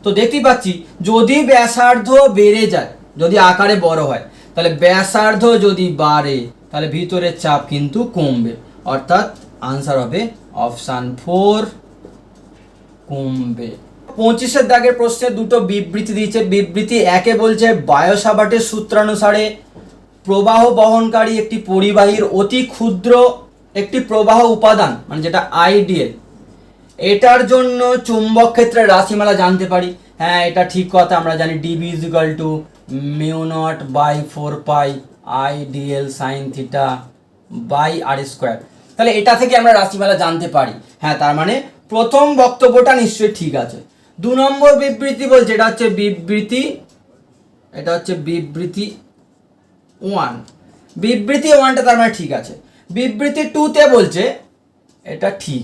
তো দেখতেই পাচ্ছি যদি ব্যাসার্ধ বেড়ে যায়, যদি আকারে বড় হয়, তাহলে ব্যাসার্ধ যদি বাড়ে তাহলে ভিতরের চাপ কিন্তু কমবে, অর্থাৎ আনসার হবে অপশান 4 কমবে। 25 দাগের প্রশ্নে দুটো বিবৃতি দিয়েছে। বিবৃতি 1-এ বলছে বায়ো-সাভার্টের সূত্রানুসারে প্রবাহ বহনকারী একটি পরিবাহীর অতি ক্ষুদ্র একটি প্রবাহ উপাদান, মানে যেটা আইডিএল, এটার জন্য চুম্বক ক্ষেত্রের রাশিমালা জানতে পারি। হ্যাঁ, এটা ঠিক কথা, আমরা জানি dB = μ0/4π IDL sin θ/r²। তাহলে এটা থেকে আমরা রাশিমালা জানতে পারি। হ্যাঁ, তার মানে প্রথম বক্তব্যটা নিশ্চয়ই ঠিক আছে। 2 নম্বর বিবৃতি বলছে, এটা হচ্ছে বিবৃতি 1। বিবৃতি 1টা তার মানে ঠিক আছে। বিবৃতি 2-তে বলছে এটা ঠিক।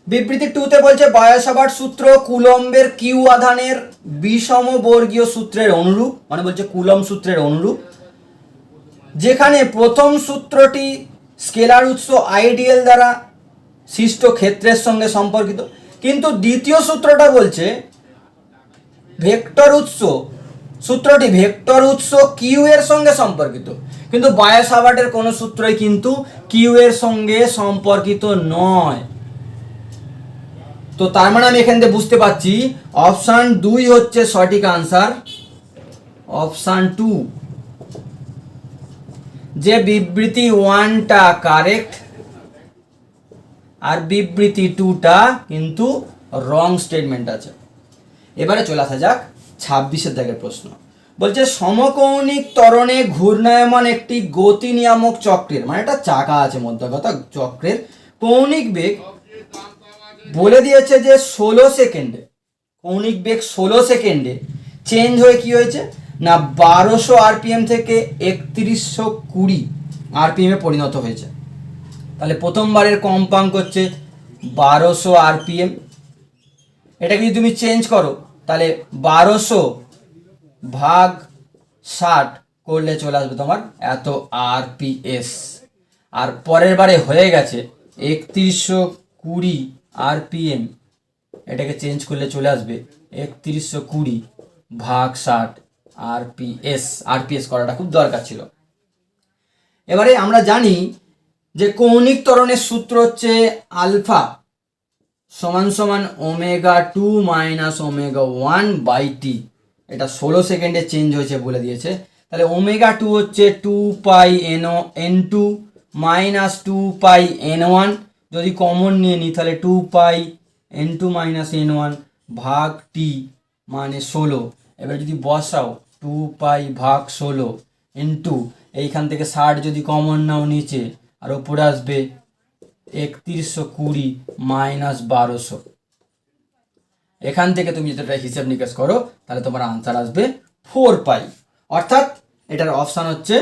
বিবৃতি 2তে বলছে বায়ো-সাভার্ট সূত্র কুলম্বের কিউ আধানের বিষম বর্গীয় সূত্রের অনুরূপ, মানে বলছে কুলম্ব সূত্রের অনুরূপ, যেখানে প্রথম সূত্রটি স্কেলার উৎস আইডিএল দ্বারা সৃষ্ট ক্ষেত্রের সঙ্গে সম্পর্কিত, কিন্তু দ্বিতীয় সূত্রটা বলছে ভেক্টর উৎস, সূত্রটি ভেক্টর উৎস কিউ এর সঙ্গে সম্পর্কিত, কিন্তু বায়ো-সাভার্টের কোনো সূত্রই কিন্তু কিউ এর সঙ্গে সম্পর্কিত নয়। তো তার মানে আমি এখান থেকে বুঝতে পারছি অপশান 2 হচ্ছে সঠিক আনসার। অপশান 2, যে বিবৃতি 1টা কারেক্ট আর বিবৃতি 2টা কিন্তু রং স্টেটমেন্ট আছে। এবারে চলে আসা যাক 26 দাগের প্রশ্ন। বলছে সমকৌণিক ত্বরণে ঘূর্ণায়মান একটি গতি নিয়ামক চক্রের, মানে একটা চাকা আছে মধ্যে কথা, চক্রের কৌণিক বেগ বলে দিয়েছে যে 16 সেকেন্ডে, কৌণিক বেগ 16 সেকেন্ডে চেঞ্জ হয়ে কি হয়েছে না 1200 আরপিএম থেকে 3120 আরপিএমে পরিণত হয়েছে। তাহলে প্রথমবারের কম্পাঙ্ক হচ্ছে 1200 আরপিএম, এটাকে যদি তুমি চেঞ্জ করো তাহলে 1200/60 করলে চলে আসবে তোমার এত আরপিএস। আর পরের বারে হয়ে গেছে 3120 আরপিএম, এটাকে চেঞ্জ করলে চলে আসবে 3120/60 আরপিএস। আরপিএস করাটা খুব দরকার ছিল। এবারে আমরা জানি যে কৌণিক ত্বরণের সূত্র হচ্ছে আলফা সমান ω2 - ω1/T। এটা 16 সেকেন্ডে চেঞ্জ হয়েছে বলে দিয়েছে। তাহলে ω2 হচ্ছে 2πn2 - 2πn1, যদি কমন নিয়ে নিই তাহলে 2πn2 - n1/T মানে 16। এবার যদি বসাও 2π/16 ইন্টু এইখান থেকে 60 যদি কমন নাও নিচে আর ওপরে আসবে 3120 মাইনাস 1200। এখান থেকে তুমি যদি এটা হিসেব নিকেশ করো তাহলে তোমার আনসার আসবে 4 পাই। অর্থাৎ এটার অপশান হচ্ছে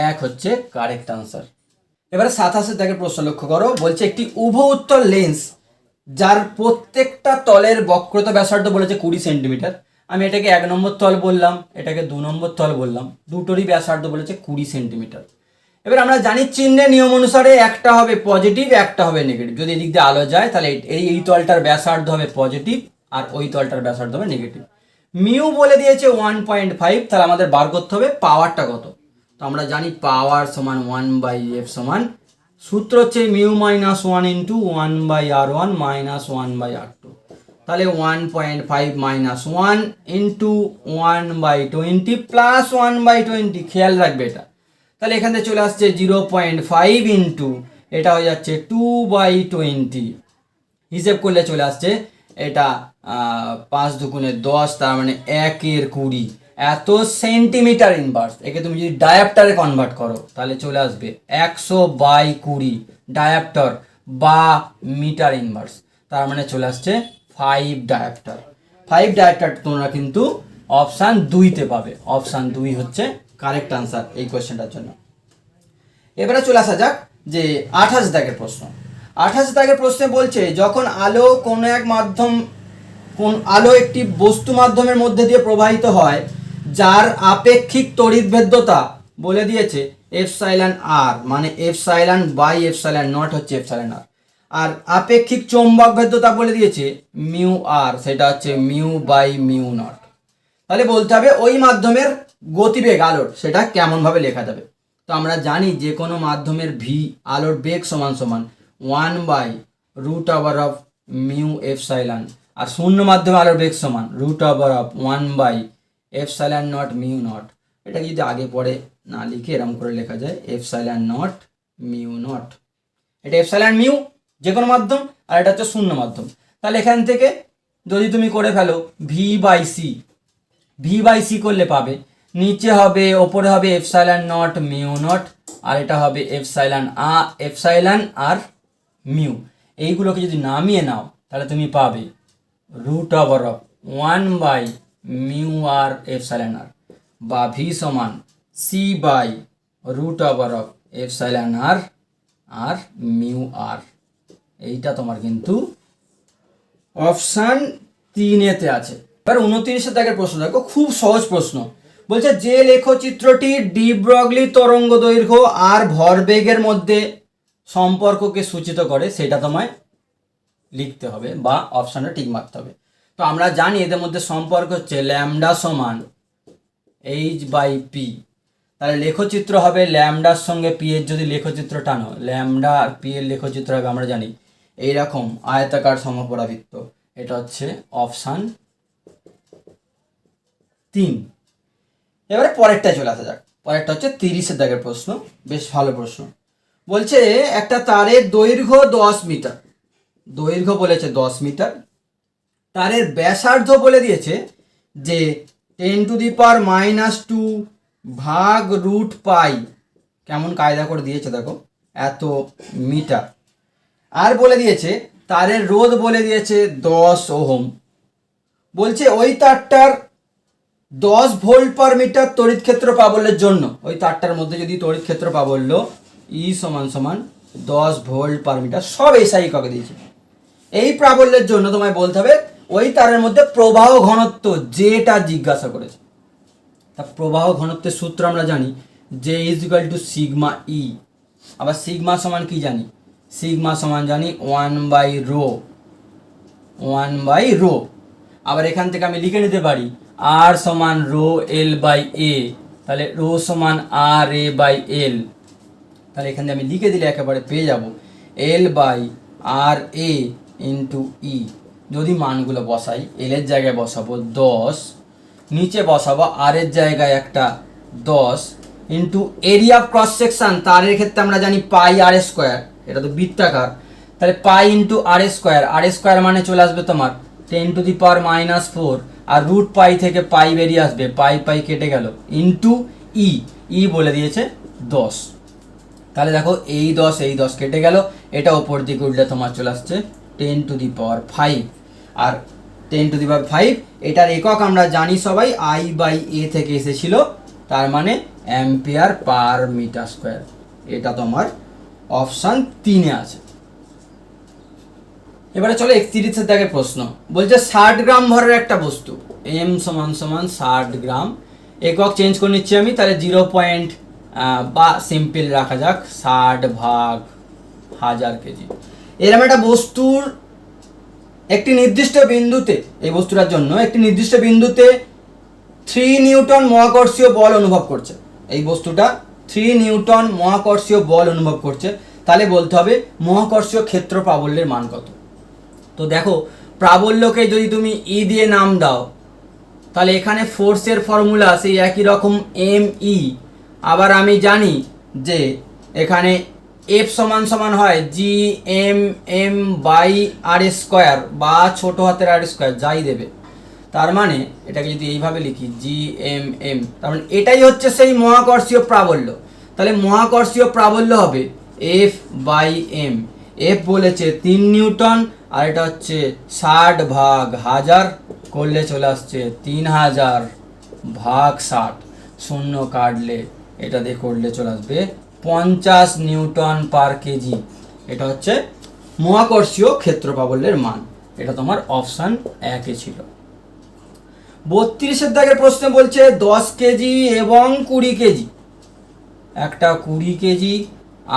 1 হচ্ছে কারেক্ট আনসার। এবারে 87 দাগের প্রশ্ন লক্ষ্য করো, বলছে একটি উভু উত্তল লেন্স যার প্রত্যেকটা তলের বক্রতা ব্যাসার্ধ বলেছে 20 সেন্টিমিটার। আমি এটাকে 1 নম্বর তল বললাম, এটাকে 2 নম্বর তল বললাম, দুটোরই ব্যাসার্ধ বলেছে 20 সেন্টিমিটার। এবার আমরা জানি চিহ্নের নিয়ম অনুসারে একটা হবে পজিটিভ, একটা হবে নেগেটিভ। যদি এদিক দিয়ে আলো যায় তাহলে এই তলটার ব্যাসার্ধ হবে পজিটিভ আর ওই তলটার ব্যাসার্ধ হবে নেগেটিভ। মিউ বলে দিয়েছে 1.5, তাহলে আমাদের বার করতে হবে পাওয়ারটা কত। তো আমরা জানি পাওয়ার সমান 1/f সমান, সূত্র হচ্ছে mu minus 1 into 1/r1 minus 1/r2। তাহলে 1.5 মাইনাস 1 ইন্টু 1/20 প্লাস 1/20, খেয়াল রাখবে এটা। তাহলে এখান থেকে চলে আসছে 0.5 ইন্টু এটা হয়ে যাচ্ছে 2/20, হিসেব করলে চলে আসছে এটা 5 দুগুণে 10, তার মানে 1/20 এত সেন্টিমিটার ইনভার্স। একে তুমি যদি ডায়াপ্টারে কনভার্ট করো তাহলে চলে আসবে 100/20 ডায়াপ্টার বা মিটার ইনভার্স, তার মানে চলে আসছে 5 ডায়াপ্টার। 5 ডায়াপ্টার তোমরা কিন্তু অপশান 2তে পাবে। অপশান 2 হচ্ছে কারেক্ট আনসার এই কোয়েশ্চেনটার জন্য। এবারে চলে আসা যাক যে 28 দাগের প্রশ্ন। 28 দাগের প্রশ্নে বলছে যখন আলো কোনো এক মাধ্যম আলো একটি বস্তু মাধ্যমের মধ্যে দিয়ে প্রবাহিত হয় যার আপেক্ষিক তড়িৎভেদ্যতা বলে দিয়েছে এপসাইলন আর, মানে এপসাইলন বাই এপসাইলন নট হচ্ছে এপসাইলন আর। আর আপেক্ষিক চৌম্বক ভেদ্যতা বলে দিয়েছে মিউ আর, সেটা হচ্ছে মিউ বাই মিউ নট। তাহলে বলতে হবে ওই মাধ্যমের গতিবেগ আলোর সেটা কেমনভাবে লেখা যাবে। তো আমরা জানি যে কোনো মাধ্যমের ভি আলোর বেগ সমান সমান 1/√ওভার মিউ এপসাইলন, আর শূন্য মাধ্যমে আলোর বেগ সমান √ওভার 1/এপসাইলন নট মিউ নট। এটাকে যদি আগে পরে না লিখে এরকম করে লেখা যায় এপসাইলন নট মিউ নট। এটা এপসাইলন মিউ যে কোনো মাধ্যম, আর এটা হচ্ছে শূন্য মাধ্যম। তাহলে এখান থেকে যদি তুমি করে ফেলো ভি বাই সি করলে পাবে নিচে হবে ওপরে হবে এপসাইলন নট মিউ নট, আর এটা হবে এপসাইলন আর মিউ। এইগুলোকে যদি নামিয়ে নাও তাহলে তুমি পাবে √ওভার 1/মিউ আর এপসাইলন আর, বা ভি সমান c/√ওভার এপসাইলন আর মিউ আর। এইটা তোমার কিন্তু অপশান 3-এতে আছে। এবার 29 দাগের প্রশ্ন দেখো, খুব সহজ প্রশ্ন। বলছে যে লেখচিত্রটি ডি ব্রগলি তরঙ্গ দৈর্ঘ্য আর ভরবেগের মধ্যে সম্পর্ককে সূচিত করে সেটা তোমায় লিখতে হবে বা অপশানে টিক মারতে হবে। তো আমরা জানি এদের মধ্যে সম্পর্ক হচ্ছে ল্যামডা সমান h/p। তাহলে লেখচিত্র হবে ল্যামডার সঙ্গে পি এর, যদি লেখচিত্র টানো ল্যামডা আর পি এর লেখচিত্র হবে আমরা জানি এইরকম আয়তাকার সমপরাবৃত্ত। এটা হচ্ছে অপশান 3। এবারে পরেরটা চলে আসা যাক। পরেরটা হচ্ছে 30 দাগের প্রশ্ন, বেশ ভালো প্রশ্ন। বলছে একটা তারের দৈর্ঘ্য 10 মিটার, দৈর্ঘ্য বলেছে 10 মিটার, তারের ব্যাসার্ধ বলে দিয়েছে যে 10⁻² ভাগ √পাই, কেমন কায়দা করে দিয়েছে দেখো, এত মিটার। আর বলে দিয়েছে তারের রোধ বলে দিয়েছে 10 ওহম। বলছে ওই তারটার 10 ভোল্ট পার মিটার তড়িৎ ক্ষেত্র প্রাবল্যের জন্য, ওই তারটার মধ্যে যদি তড়িৎ ক্ষেত্র প্রাবল্য ই সমান 10 ভোল্ট পার মিটার, সব এসআই একক দিয়েছে। এই প্রাবল্যের জন্য তোমায় বলতে হবে ওই তারের মধ্যে প্রবাহ ঘনত্ব যেটা জিজ্ঞাসা করেছে। তা প্রবাহ ঘনত্বের সূত্র আমরা জানি যে সিগমা ই। আবার সিগমা সমান কি জানি, সিগমা সমান জানি 1/ρ। আবার এখান থেকে আমি লিখে নিতে পারি আর সমান ρl/a, তাহলে রো সমান RA/L। তাহলে এখানে আমি লিখে দিলে একেবারে পেয়ে যাব L/RA ইন্টু ই। যদি মানগুলো বসাই, এল এর জায়গায় বসাবো 10, নিচে বসাবো আর এর জায়গায় একটা 10 into area of cross section. তারের ক্ষেত্রে আমরা জানি πr², এটা তো বৃত্তাকার, তাহলে পাই ইন্টু r² মানে চলে আসবে তোমার 10⁻⁻⁴, আর √পাই থেকে পাই বেরিয়ে আসবে, পাই কেটে গেল, ইন্টু ই। ই বলে দিয়েছে 10। তাহলে দেখো এই 10 কেটে গেল, এটা ওপর দিকে উঠলে তোমার চলে আসছে 10⁵ আর 10⁵ এটার একক আমরা জানি সবাই I/A থেকে এসেছিল, তার মানে অ্যাম্পিয়ার পার মিটার স্কোয়ার। এটা তোমার অপশান 3-এ আছে। এবারে চলো 31 দাগের প্রশ্ন, বলছে 60 গ্রাম ভরের একটা বস্তু, m = 60 গ্রাম, একক চেঞ্জ করে নিচ্ছি আমি, তাহলে 0. বা সিম্পল রাখা যাক 60/1000 কেজি। এরকম একটা বস্তুর একটি নির্দিষ্ট বিন্দুতে, এই বস্তুটার জন্য একটি নির্দিষ্ট বিন্দুতে 3 নিউটন মহাকর্ষীয় বল অনুভব করছে। এই বস্তুটা 3 নিউটন মহাকর্ষীয় বল অনুভব করছে, তাহলে বলতে হবে মহাকর্ষীয় ক্ষেত্র প্রাবল্যের মান কত। তো দেখো প্রাবল্যকে যদি তুমি ই দিয়ে নাম দাও, তাহলে এখানে ফোর্সের ফর্মুলা সেই একই রকম mE। আবার আমি জানি যে এখানে F সমান হয় Gm/r² বা ছোট হাতের r², যাই দেবে। তার মানে এটাকে যদি এইভাবে লিখি Gmm, তার মানে এটাই হচ্ছে সেই মহাকর্ষীয় প্রাবল্য। তাহলে মহাকর্ষীয় প্রাবল্য হবে F/m। F বলেছে 3 নিউটন, আর এটা হচ্ছে 60/1000 করলে চলে আসছে 3000/60, শূন্য কাটলে এটা দিয়ে করলে চলে আসবে 50 নিউটন পার কেজি। এটা হচ্ছে মহাকর্ষীয় ক্ষেত্র প্রাবল্যের মান। এটা তোমার অপশান 1-এ ছিল। 32 দাগের প্রশ্ন বলছে 10 কেজি এবং 20 কেজি, একটা 20 কেজি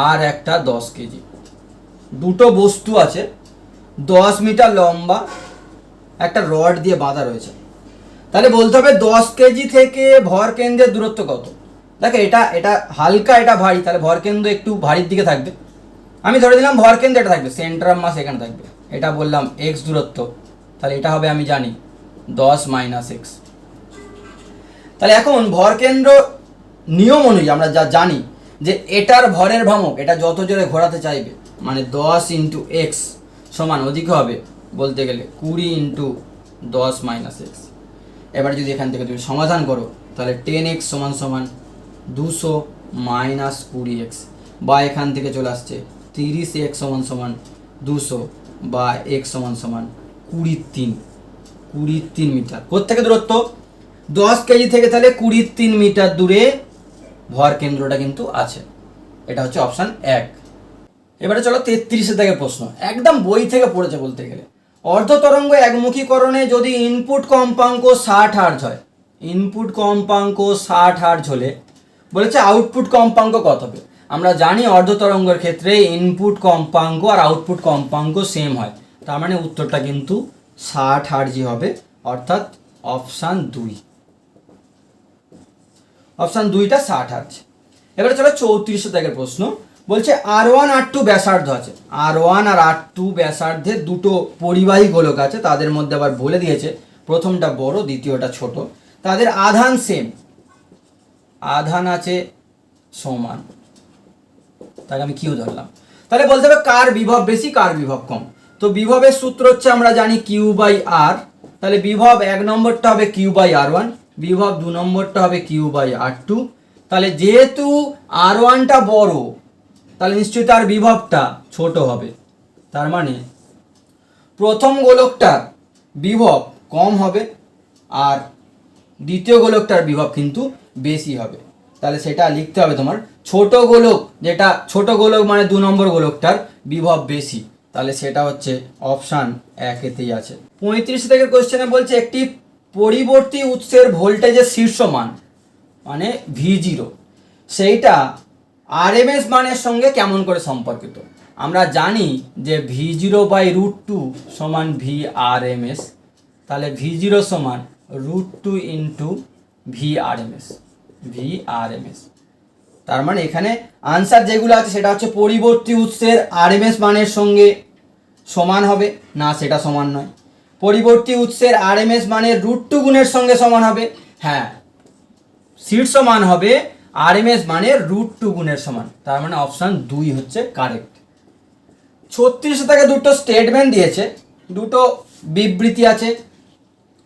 আর একটা 10 কেজি, দুটো বস্তু আছে, 10 মিটার লম্বা, একটা রড দিয়ে বাঁধা রয়েছে। তাহলে বলতে হবে 10 কেজি থেকে ভর কেন্দ্রের দূরত্ব কত। দেখো এটা হালকা, এটা ভারী, তাহলে ভর কেন্দ্র একটু ভারীর দিকে থাকবে। আমি ধরে দিলাম ভর কেন্দ্র এটা থাকবে, সেন্টার অফ মাস এখানে থাকবে। এটা বললাম x দূরত্ব, তাহলে এটা হবে আমি জানি 10 - x। তাহলে এখন ভর কেন্দ্র নিয়ম অনুযায়ী আমরা যা জানি যে এটার ভরের ভ্রামক, এটা যত জোরে ঘোরাতে চাইবে, মানে 10 × x সমান ওদিকে হবে বলতে গেলে 20 × 10 - x। এবার যদি এখান থেকে তুমি সমাধান করো, তাহলে 10x = 200 - 20x, বা এখান থেকে চলে আসছে 30x = 200 বা x = 23 মিটার। কোত্থেকে দূরত্ব? 10 কেজি থেকে, তাহলে 23 মিটার দূরে ভর কেন্দ্রটা কিন্তু আছে। এটা হচ্ছে অপশান 1। এবারে চলো 33 দাগের প্রশ্ন, একদম বই থেকে পড়েছে বলতে গেলে। অর্ধতরঙ্গ একমুখীকরণে যদি ইনপুট কম্পাঙ্ক 60 হার্জ হয়, ইনপুট কম্পাঙ্ক 60 হার্জ হলে বলেছে আউটপুট কম্পাঙ্ক কত হবে। আমরা জানি অর্ধতরঙ্গের ক্ষেত্রে ইনপুট কম্পাঙ্ক আর আউটপুট কম্পাঙ্ক সেম হয়, তার মানে উত্তরটা কিন্তু 60 হার্জই হবে, অর্থাৎ অপশান 2। অপশান 2টা 60 হার্জ। এবারে চলো 34 দাগের প্রশ্ন, বলছে R1 R2 ব্যাসার্ধ আছে, R1 আর R2 ব্যাসার্ধের দুটো পরিবাহী গোলক আছে, তাদের মধ্যে আবার বলে দিয়েছে প্রথমটা বড়, দ্বিতীয়টা ছোট, তাদের আধান সেম, আধান আছে সমান, তাকে আমি কিউ ধরলাম। তাহলে বলতে হবে কার বিভব বেশি কার বিভব কম। তো বিভবের সূত্র হচ্ছে আমরা জানি Q/R, তাহলে বিভব 1 নম্বরটা হবে Q/R1, বিভব 2 নম্বরটা হবে Q/R2। তাহলে যেহেতু R1টা বড়, তাহলে নিশ্চয়ই তার বিভবটা ছোট হবে, তার মানে প্রথম গোলকটার বিভব কম হবে আর দ্বিতীয় গোলকটার বিভব কিন্তু বেশি হবে। তাহলে সেটা লিখতে হবে তোমার ছোট গোলক, যেটা ছোট গোলক মানে 2 নম্বর গোলকটার বিভব বেশি, তাহলে সেটা হচ্ছে অপশান 1-এতেই আছে। 35 থেকে কোশ্চেনে বলছে একটি পরিবর্তী উৎসের ভোল্টেজের শীর্ষ মান মানে V0, সেইটা RMS মানের সঙ্গে কেমন করে সম্পর্কিত। আমরা জানি যে V0/√2 সমান VRMS, তাহলে V0 সমান √2 × VRMS। তার মানে এখানে আনসার যেগুলো আছে সেটা হচ্ছে পরিবর্তী উৎসের RMS মানের সঙ্গে সমান হবে না, সেটা সমান নয়। পরিবর্তী উৎসের RMS মানের √2 গুণের সঙ্গে সমান হবে, হ্যাঁ শীর্ষ মান হবে RMS মানের √2 গুণের সমান, তার মানে অপশান 2 হচ্ছে কারেক্ট। 36 থেকে দুটো স্টেটমেন্ট দিয়েছে, দুটো বিবৃতি আছে,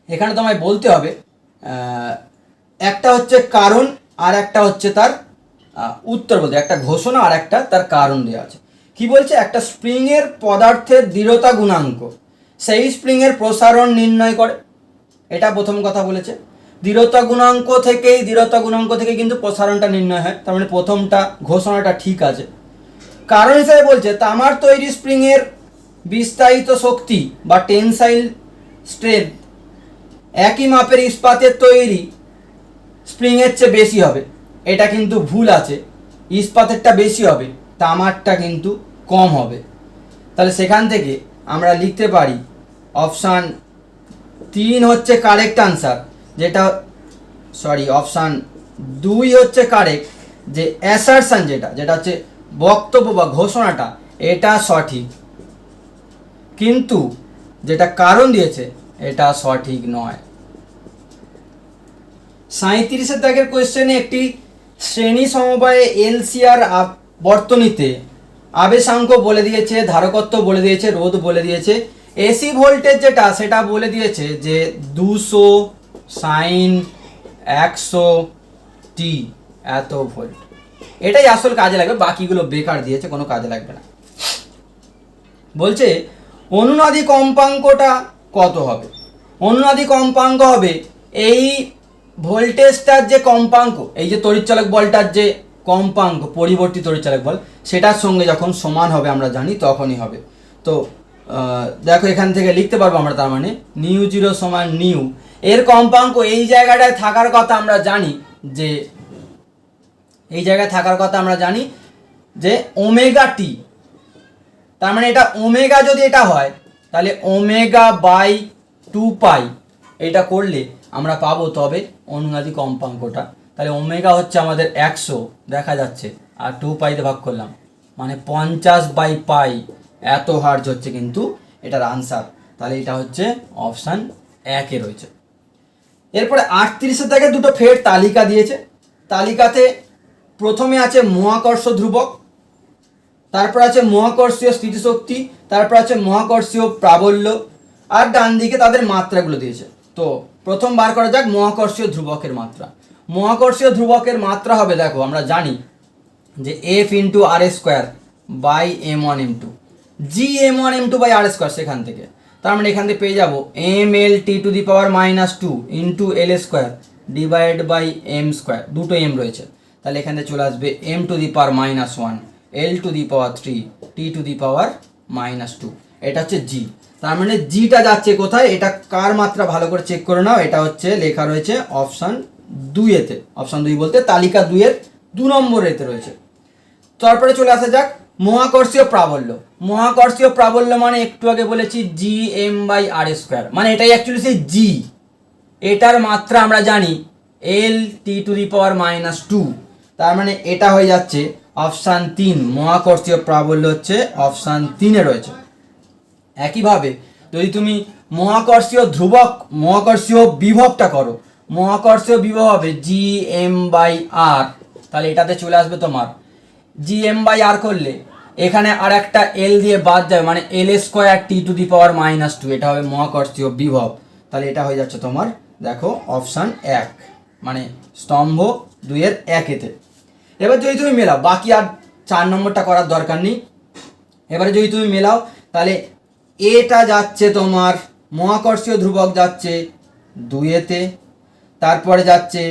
এখানে তোমায় বলতে হবে একটা হচ্ছে কারণ, আর একটা হচ্ছে তার উত্তর বলতে একটা ঘোষণা, আর একটা তার কারণ দেওয়া আছে। কি বলছে, একটা স্প্রিংয়ের পদার্থের দৃঢ়তা গুণাঙ্ক সেই স্প্রিংয়ের প্রসারণ নির্ণয় করে, এটা প্রথম কথা বলেছে। দৃঢ়তা গুণাঙ্ক থেকে কিন্তু প্রসারণটা নির্ণয় হয়, তার মানে প্রথমটা ঘোষণাটা ঠিক আছে। কারণ হিসাবে বলছে তামার তৈরি স্প্রিংয়ের বিস্তারিত শক্তি বা টেনসাইল স্ট্রেংথ একই মাপের ইস্পাতের তৈরি স্প্রিংয়ের চেয়ে বেশি হবে, এটা কিন্তু ভুল আছে। ইস্পাতেরটা বেশি হবে, তামারটা কিন্তু কম হবে। তাহলে সেখান থেকে আমরা লিখতে পারি অপশান 3 হচ্ছে কারেক্ট আনসার, যেটা অপশান 2 হচ্ছে কারেক্ট, যে অ্যাসারশন যেটা হচ্ছে বক্তব্য বা ঘোষণাটা, এটা সঠিক, কিন্তু যেটা কারণ দিয়েছে এটা সঠিক নয়। 37 দাগের কোয়েশ্চেনে একটি শ্রেণী সমবায়ে এলসিআর বর্তনীতে আবেশাঙ্ক বলে দিয়েছে, ধারকত্ব বলে দিয়েছে, রোধ বলে দিয়েছে, এসি ভোল্টেজ যেটা সেটা বলে দিয়েছে যে 200 সাইন 100 টি এত ভোল্ট। এটাই আসল কাজে লাগবে, বাকিগুলো বেকার দিয়েছে, কোনো কাজে লাগবে না। বলছে অনুনাদি কম্পাঙ্কটা কত হবে? অনুনাদি কম্পাঙ্ক হবে এই ভোল্টেজটার যে কম্পাঙ্ক, এই যে তড়িৎচালক বলটার যে কম্পাঙ্ক, পরিবর্তী তড়িৎচালক বল, সেটার সঙ্গে যখন সমান হবে আমরা জানি তখনই হবে। তো দেখো এখান থেকে লিখতে পারবো আমরা, তার মানে নিউ জিরো সমান নিউ, এর কম্পাঙ্ক এই জায়গাটায় থাকার কথা আমরা জানি যে, এই জায়গায় থাকার কথা আমরা জানি যে ওমেগা টি, তার মানে এটা ওমেগা যদি এটা হয় তাহলে ওমেগা বাই 2 পাই, এটা করলে আমরা পাবো তবে অনুনাদি কম্পাঙ্কটা। তাহলে ওমেগা হচ্ছে আমাদের 100 দেখা যাচ্ছে, আর 2 পাইতে ভাগ করলাম মানে 50/পাই, এত হার্জ হচ্ছে কিন্তু এটার আনসার। তাহলে এটা হচ্ছে অপশান 1 রয়েছে। এরপরে 38 থেকে দুটো ফের তালিকা দিয়েছে। তালিকাতে প্রথমে আছে মহাকর্ষ ধ্রুবক, তারপর আছে মহাকর্ষীয় স্থিতিশক্তি, তারপর আছে মহাকর্ষীয় প্রাবল্য, আর ডান দিকে তাদের মাত্রাগুলো দিয়েছে। তো প্রথম বার করা যাক মহাকর্ষীয় ধ্রুবকের মাত্রা। মহাকর্ষীয় ধ্রুবকের মাত্রা হবে, দেখো আমরা জানি যে F into R square by m1m2, G m1m2 by R square, সেখান থেকে তার মানে এখান থেকে পেয়ে যাবো mLT⁻² into L square divide by M square, দুটো এম রয়েছে, তাহলে এখানে চলে আসবে m⁻⁻1 L⁻3 T⁻², এটা হচ্ছে জি। তার মানে জিটা যাচ্ছে কোথায়, এটা কার মাত্রা ভালো করে চেক করে নাও, এটা হচ্ছে লেখা রয়েছে অপশান 2-তে। অপশান 2 বলতে তালিকা 2-এর 2 নম্বরেতে রয়েছে। তারপরে চলে আসা যাক মহাকর্ষীয় প্রাবল্য। মহাকর্ষীয় প্রাবল্য মানে একটু আগে বলেছি G M by R square, মানে এটাই অ্যাকচুয়ালি সেই জি, এটার মাত্রা আমরা জানি L⁻², তার মানে এটা হয়ে যাচ্ছে অপশান 3, মহাকর্ষীয় প্রাবল্য হচ্ছে অপশান 3-এ রয়েছে। একইভাবে যদি তুমি মহাকর্ষীয় ধ্রুবক, মহাকর্ষীয় বিভবটা করো, মহাকর্ষীয় বিভব হবে জি এম বাই আর, তাহলে এটাতে চলে আসবে তোমার জি এম বাই আর করলে এখানে আর একটা এল দিয়ে বাদ যাবে, মানে L² T⁻², এটা হবে মহাকর্ষীয় বিভব। তাহলে এটা হয়ে যাচ্ছে তোমার, দেখো অপশান 1, মানে স্তম্ভ 2-এর 1-এতে। এবার যদি তুমি মেলাও, বাকি আর 4 নম্বরটা করার দরকার নেই। এবারে যদি তুমি মেলাও তাহলে এটা যাচ্ছে তোমার মহাকর্ষীয় ধ্রুবক যাচ্ছে 2-এতে, তারপরে যাচ্ছে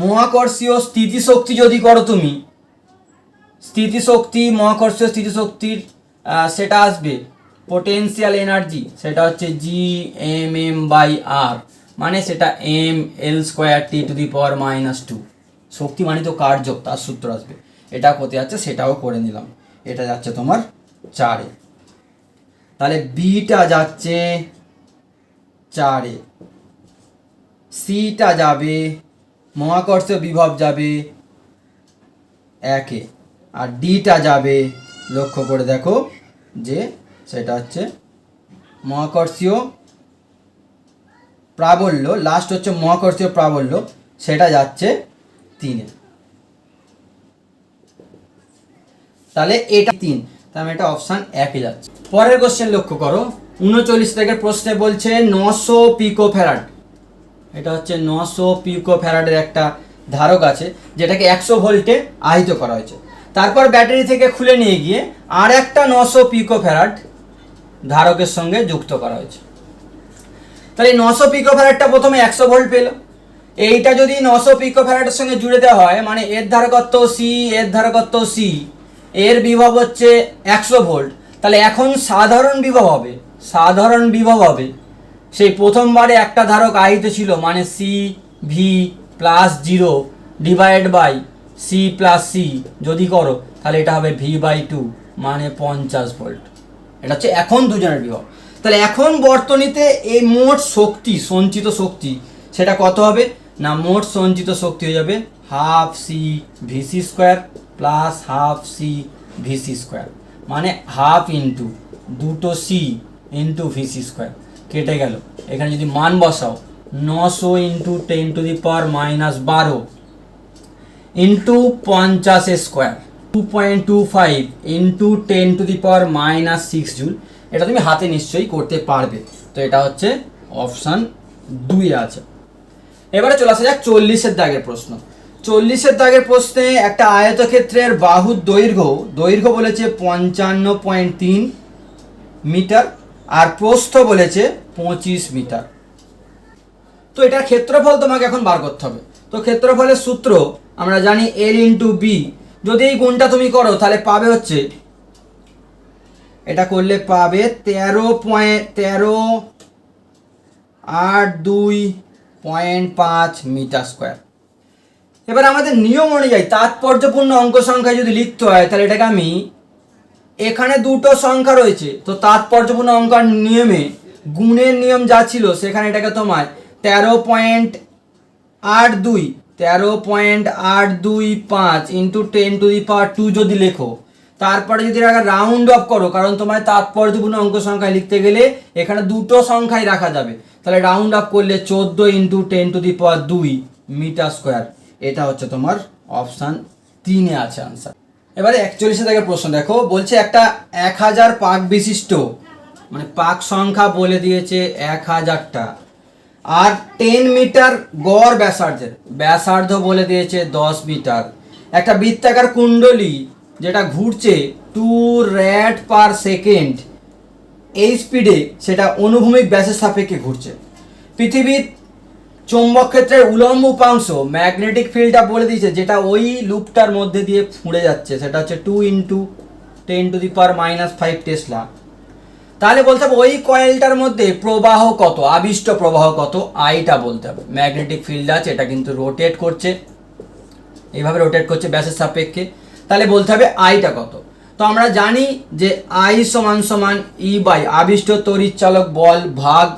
মহাকর্ষীয় স্থিতিশক্তি, যদি করো তুমি স্থিতিশক্তি, মহাকর্ষীয় স্থিতিশক্তির সেটা আসবে পোটেনশিয়াল এনার্জি, সেটা হচ্ছে জি এম এম বাই আর, মানে সেটা mL² T⁻², শক্তি মানে তো কার্য, তার সূত্র আসবে। এটা কোথায় যাচ্ছে সেটাও করে নিলাম, এটা যাচ্ছে তোমার 4-এ, তাহলে বিটা যাচ্ছে 4-এ, সিটা যাবে মহাকর্ষীয় বিভব যাবে 1-এ, আর ডিটা যাবে, লক্ষ্য করে দেখো যে সেটা হচ্ছে মহাকর্ষীয় প্রাবল্য, লাস্ট হচ্ছে মহাকর্ষীয় প্রাবল্য, সেটা যাচ্ছে 3-এ। তাহলে এটা 3, তাহলে এটা অপশান 1-এ যাচ্ছে। পরের কোশ্চেন লক্ষ্য করো, 39 থেকে প্রশ্নে বলছে 900 পিকোফ্যারাড, এটা হচ্ছে 900 পিকোফ্যারাডের একটা ধারক আছে যেটাকে 100 ভোল্টে আহিত করা হয়েছে। তারপর ব্যাটারি থেকে খুলে নিয়ে গিয়ে আর একটা 900 পিকোফ্যারাড ধারকের সঙ্গে যুক্ত করা হয়েছে। তাহলে 900 পিকোফ্যারাডটা প্রথমে 100 ভোল্ট পেল, এইটা যদি 900 পিকোফ্যারাডের সঙ্গে জুড়ে দেওয়া হয় মানে এর ধারকত্ব সি, এর ধারকত্ব সি, এর বিভব হচ্ছে 100 ভোল্ট, তাহলে এখন সাধারণ বিভব হবে সেই প্রথমবারে একটা ধারক আহিত ছিল মানে C V plus 0 divide by C plus C যদি করো তাহলে এটা হবে ভি বাই 2 মানে 50 ভোল্ট। এটা হচ্ছে এখন দুজনের বিভব। তাহলে এখন বর্তনীতে এই মোট শক্তি, সঞ্চিত শক্তি সেটা কত হবে না, মোট সঞ্চিত শক্তি হয়ে যাবে half C VC square plus half C VC square, মানে হাফ ইন্টু দুটো সি ইন্টু ভিসি স্কোয়ার। কেটে গেল, এখানে যদি মান বসাও 900 into 10⁻⁻12 into 50 square 2.25 into 10⁻⁻6 joule. এটা তুমি হাতে নিশ্চয়ই করতে পারবে। তো এটা হচ্ছে অপশান 2 আছে। এবারে চলে আসা যাক 40-এর দাগের প্রশ্ন। 40-এর দাগের প্রশ্নে একটা আয়তক্ষেত্রের বাহুর দৈর্ঘ্য বলেছে 55.3 মিটার আর প্রস্থ বলেছে 25 মিটার। তো এটার ক্ষেত্রফল তোমাকে এখন বার করতে হবে। তো ক্ষেত্রফলের সূত্র আমরা জানি এল ইন্টু বি। যদি এই গুণটা তুমি করো তাহলে পাবে হচ্ছে, এটা করলে পাবে 13.82.5 মিটার স্কোয়ার। এবার আমাদের নিয়ম অনুযায়ী তাৎপর্যপূর্ণ অঙ্ক সংখ্যা যদি লিখতে হয় তাহলে এটাকে আমি, এখানে দুটো সংখ্যা রয়েছে তো তাৎপর্যপূর্ণ অঙ্কের নিয়মে গুণের নিয়ম যা ছিল সেখানে এটাকে তোমায় 13.825 ইন্টু 10⁻² যদি লেখো, তারপরে যদি এটাকে রাউন্ড অফ করো, কারণ তোমায় তাৎপর্যপূর্ণ অঙ্ক সংখ্যায় লিখতে গেলে এখানে দুটো সংখ্যাই রাখা যাবে, তাহলে রাউন্ড অফ করলে 14 ইন্টু 10⁻² মিটার স্কোয়ার। এটা হচ্ছে তোমার অপশান 3-এ আছে আনসার। এবারে 41-এর দাগের প্রশ্ন দেখো, বলছে একটা 1000 পাক বিশিষ্ট, মানে পাক সংখ্যা বলে দিয়েছে 1000টা, আর 10 মিটার গড় ব্যাসার্ধ বলে দিয়েছে 10 মিটার। একটা বৃত্তাকার কুণ্ডলী যেটা ঘুরছে 2 রেড পার সেকেন্ড এই স্পিডে, সেটা অনুভূমিক ব্যাসের সাপেক্ষে ঘুরছে। পৃথিবীর চৌম্বক ক্ষেত্রের উলম্ব উপাংশ ম্যাগনেটিক ফিল্ডটা বলে দিয়েছে, যেটা ওই লুপটার মধ্যে দিয়ে ফুঁড়ে যাচ্ছে, সেটা হচ্ছে 2 ইন্টু 10⁻⁵ টেসলা। তাহলে বলতে হবে ওই কয়েলটার মধ্যে প্রবাহ কত, আবিষ্ট প্রবাহ কত, আইটা বলতে হবে। ম্যাগনেটিক ফিল্ড আছে, এটা কিন্তু রোটেট করছে, এইভাবে রোটেট করছে ব্যাসের সাপেক্ষে, তাহলে বলতে হবে আইটা কত। তো আমরা জানি যে আই সমান ই বাই আবিষ্ট তড়িৎচালক বল ভাগ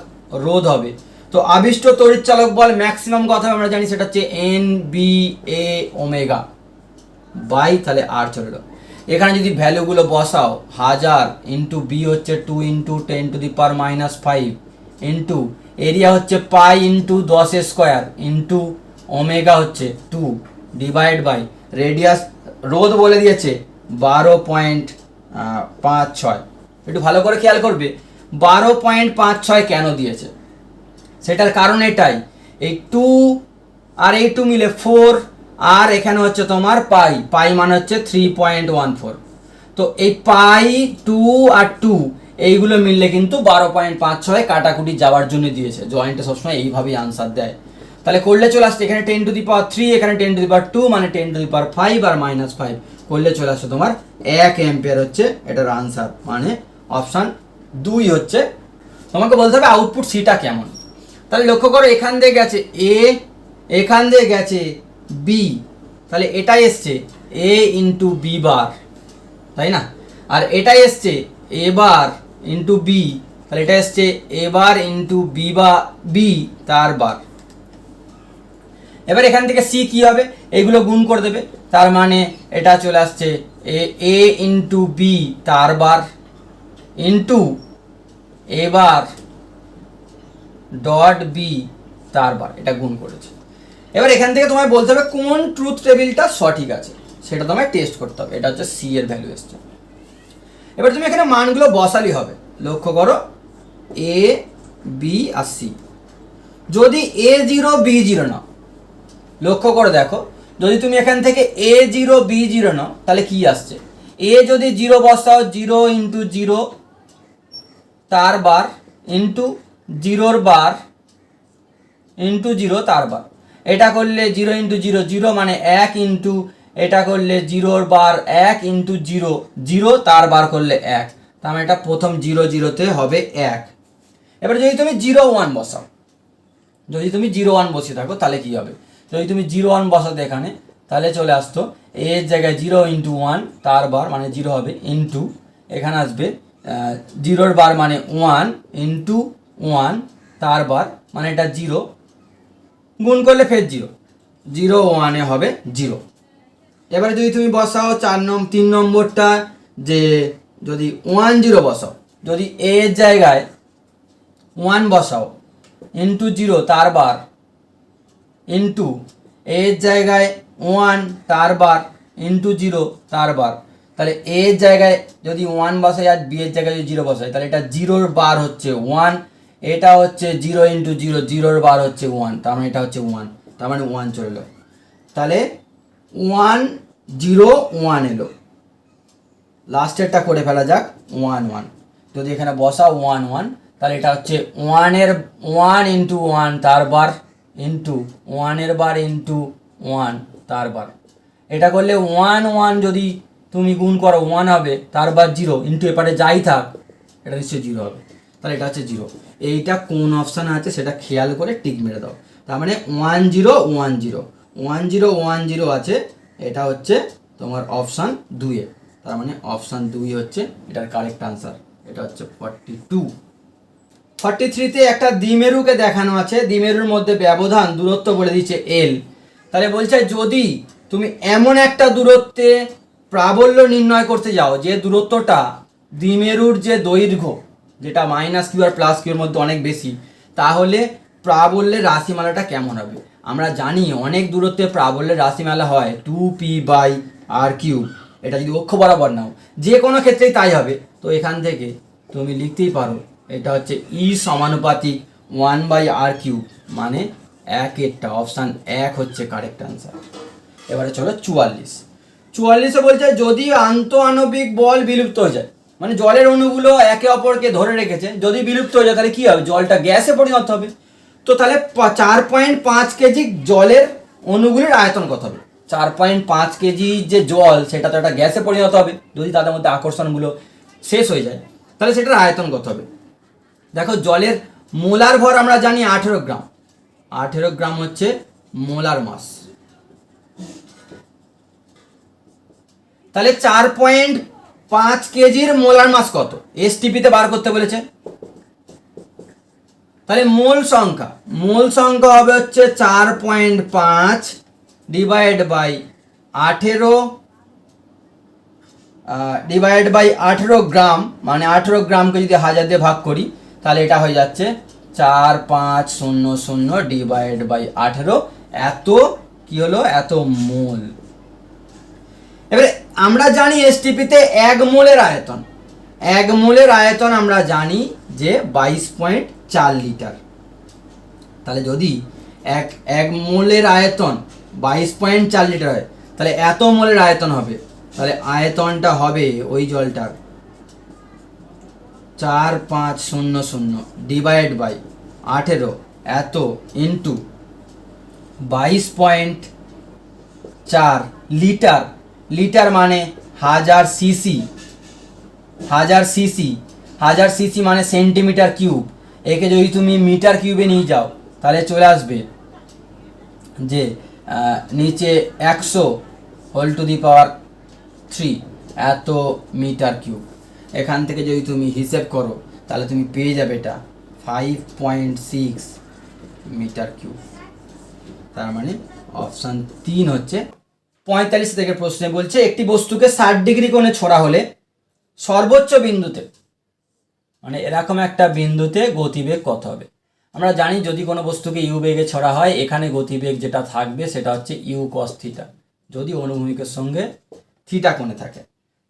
রোধ হবে। তো আবিষ্ট তড়িৎচালক বল ম্যাক্সিমাম কথা আমরা জানি সেটা হচ্ছে N/A বাই, তাহলে আর চললো। এখানে যদি ভ্যালুগুলো বসাও, 1000 ইন্টু বি হচ্ছে 2 ইন্টু 10⁻⁵ ইন্টু এরিয়া হচ্ছে pi into 10 square into omega হচ্ছে 2 ডিভাইড বাই রেডিয়াস, রোধ বলে দিয়েছে 12.56। একটু ভালো করে খেয়াল করবে 12.56 কেন দিয়েছে, সেটার কারণ এটাই, এই 2 আর এই 2 মিলে 4, আর এখানে হচ্ছে তোমার পাই মানে হচ্ছে 3.14। তো এই পাই 2 আর 2 এইগুলো মিললে কিন্তু 12.56 কাটাকুটি যাওয়ার জন্য দিয়েছে। জয়েন্টে সবসময় এইভাবেই আনসার দেয়। তাহলে করলে চলে আসছে এখানে 10⁻³ এখানে 10⁻² মানে 10⁵ আর -5 করলে চলে আসছে তোমার 1 অ্যাম্পিয়ার হচ্ছে এটার আনসার, মানে অপশান 2 হচ্ছে। তোমাকে বলতে হবে আউটপুট সিটা কেমন। তাহলে লক্ষ্য করো এখান দিয়ে গেছে এ, এখান দিয়ে গেছে বি, তাহলে এটাই এসছে এ ইন্টু বি বার, তাই না? আর এটাই এসছে এ বার ইন্টু বি, তাহলে এটা এসছে এ বার ইন্টু বি তার বার। এবার এখান থেকে সি কি হবে, এইগুলো গুণ করে দেবে, তার মানে এটা চলে আসছে এ ইন্টু বি তার বার ইন্টু এ বার ডট বি তার বার, এটা গুণ করেছে। এবার এখান থেকে তোমায় বলতে হবে কোন ট্রুথ টেবিলটা সঠিক আছে, সেটা তোমায় টেস্ট করতে হবে। এটা হচ্ছে সি এর ভ্যালু এসছে। এবার তুমি এখানে মানগুলো বসালি হবে। লক্ষ্য করো এ বি আর সি, যদি A0 B0 নাও, লক্ষ্য করে দেখো, যদি তুমি এখান থেকে A0 B0 নাও তাহলে কি আসছে, এ যদি 0 বসাও 0 ইন্টু 0 তার বার ইন্টু 0 বার ইন্টু 0 তার বার, এটা করলে 0 ইন্টু 0 0 মানে 1 ইন্টু, এটা করলে 0 বার 1 ইন্টু 0 0 তার বার করলে 1, তার মানে এটা প্রথম 0 0তে হবে 1। এবার যদি তুমি 0 1 বসাও, যদি তুমি 0 1 বসিয়ে থাকো তাহলে কি হবে, যদি তুমি 0 1 বসাতে এখানে তাহলে চলে আসতো এর জায়গায় 0 ইন্টু 1 তার বার মানে 0 হবে, ইন্টু এখানে আসবে 0 বার মানে 1 ইন্টু 1 তার বার মানে এটা 0, গুণ করলে ফের 0 0 1 হবে 0। এবারে যদি তুমি বসাও 3 নম্বরটা, যে যদি 1 0 বসাও, যদি এর জায়গায় 1 বসাও ইন্টু 0 তার বার ইন্টু এর জায়গায় 1 তার বার ইন্টু 0 তার বার, তাহলে এর জায়গায় যদি 1 বসাই আর বি এর জায়গায় যদি 0 বসাই তাহলে এটা 0 বার হচ্ছে 1, এটা হচ্ছে 0 ইন্টু 0 0 বার হচ্ছে 1, তার মানে এটা হচ্ছে 1, তার মানে 1 চলে এলো, তাহলে 1 0 1 এলো। লাস্টেরটা করে ফেলা যাক 1 1, যদি এখানে বসাও 1 1 তাহলে এটা হচ্ছে 1 এর 1 ইন্টু 1 তার বার ইন্টু 1 এর বার ইন্টু 1 তার বার, এটা করলে 1 1 যদি তুমি গুণ করো 1 হবে, তার বার 0 ইন্টু এপারে যাই থাক এটা নিশ্চয়ই 0 হবে, তাহলে এটা হচ্ছে 0। এইটা কোন অপশানে আছে সেটা খেয়াল করে টিক মেরে দাও, তার মানে 1 0 1 0 1 0 1 0 আছে, এটা হচ্ছে তোমার অপশান 2-এ, তার মানে অপশান 2 হচ্ছে এটার কারেক্ট আনসার, এটা হচ্ছে 42। 43-তে একটা দ্বিমেরুকে দেখানো আছে, দ্বিমেরুর মধ্যে ব্যবধান দূরত্ব বলে দিচ্ছে L, তাহলে বলছে যদি তুমি এমন একটা দূরত্বে প্রাবল্য নির্ণয় করতে যাও যে দূরত্বটা দ্বিমেরুর যে দৈর্ঘ্য যেটা -q আর +q এর মধ্যে অনেক বেশি, তাহলে প্রাবল্যের রাশিমালাটা কেমন হবে। আমরা জানি অনেক দূরত্বে প্রাবল্যের রাশিমালা হয় 2p/r³, এটা যদি অক্ষ বরাবর নাও যে কোনো ক্ষেত্রেই তাই হবে, তো এখান থেকে তুমি লিখতেই পারো এটা হচ্ছে ই সমানুপাতিক 1/r³, মানে 1 অপশান 1 হচ্ছে কারেক্ট আনসার। এবারে চলো 44-এ বলছে যদি আন্তঃআণবিক বল বিলুপ্ত হয়ে যায়, মানে জলের অণুগুলো একে অপরকে ধরে রেখেছে, যদি বিলুপ্ত হয়ে যায় তাহলে কী হবে, জলটা গ্যাসে পরিণত হবে, তো তাহলে 4.5 কেজি জলের অণুগুলির আয়তন কত হবে। 4.5 কেজি যে জল সেটা তো একটা গ্যাসে পরিণত হবে যদি তাদের মধ্যে আকর্ষণগুলো শেষ হয়ে যায়, তাহলে সেটার আয়তন কত হবে। দেখো জলের মোলার ভর আমরা জানি 18 গ্রাম, 18 গ্রাম হচ্ছে মোলার মাস, তাহলে 4.5 কেজির মোলার মাস কত, এসটিপিতে বার করতে বলেছে, তাহলে মোল সংখ্যা হবে হচ্ছে 4.5 /18 গ্রাম, মানে 18 গ্রামকে যদি 1000 দিয়ে ভাগ করি তাহলে এটা হয়ে যাচ্ছে 4500/18, এত কি হলো, এত মোল। এবারে আমরা জানি এসটিপিতে 1 মোলের আয়তন আমরা জানি যে 22.4 লিটার, তাহলে যদি এক মোলের আয়তন 22.4 লিটার হয় তাহলে এত মোলের আয়তন হবে, তাহলে আয়তনটা হবে ওই জলটার 4500/18 এত ইন্টু 22.4 লিটার, লিটার মানে 1000 সিসি, 1000 সিসি মানে সেন্টিমিটার কিউব, একে যদি তুমি মিটার কিউবে নিয়ে যাও তাহলে চলে আসবে যে নিচে 100⁻³ এত মিটার কিউব, এখান থেকে যদি তুমি হিসেব করো তাহলে তুমি পেয়ে যাবে এটা 5.6 মিটার কিউব, তার মানে অপশান 3 হচ্ছে। 45 থেকে প্রশ্নে বলছে একটি বস্তুকে 60 ডিগ্রি কোণে ছোড়া হলে সর্বোচ্চ বিন্দুতে, মানে এরকম একটা বিন্দুতে গতিবেগ কত হবে। আমরা জানি যদি কোনো বস্তুকে ইউ বেগে ছড়া হয় এখানে গতিবেগ যেটা থাকবে সেটা হচ্ছে ইউ কস থিটা, যদি অনুভূমিকের সঙ্গে থিটা কোণে থাকে,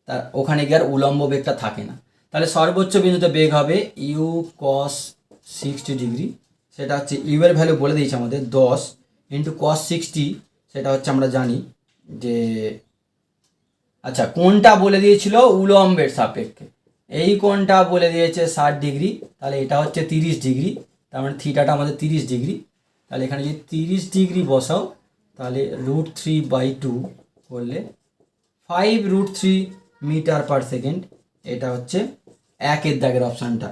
তার ওখানে গিয়ে আর উলম্ব বেগটা থাকে না, তাহলে সর্বোচ্চ বিন্দুতে বেগ হবে ইউ কস 60 ডিগ্রি, সেটা হচ্ছে ইউ এর ভ্যালু বলে দিয়েছে আমাদের 10 ইন্টু কস 60, সেটা হচ্ছে আমরা জানি যে আচ্ছা কোনটা বলে দিয়েছিল উলম্বের সাপেক্ষে, এই কোনটা বলে দিয়েছে 60 ডিগ্রি, তাহলে এটা হচ্ছে 30 ডিগ্রি, তার মানে থিটাটা আমাদের 30 ডিগ্রি। তাহলে এখানে যদি 30 ডিগ্রি বসাও তাহলে √3/2 করলে 5√3 মিটার পার সেকেন্ড, এটা হচ্ছে একের দাগের অপশানটা।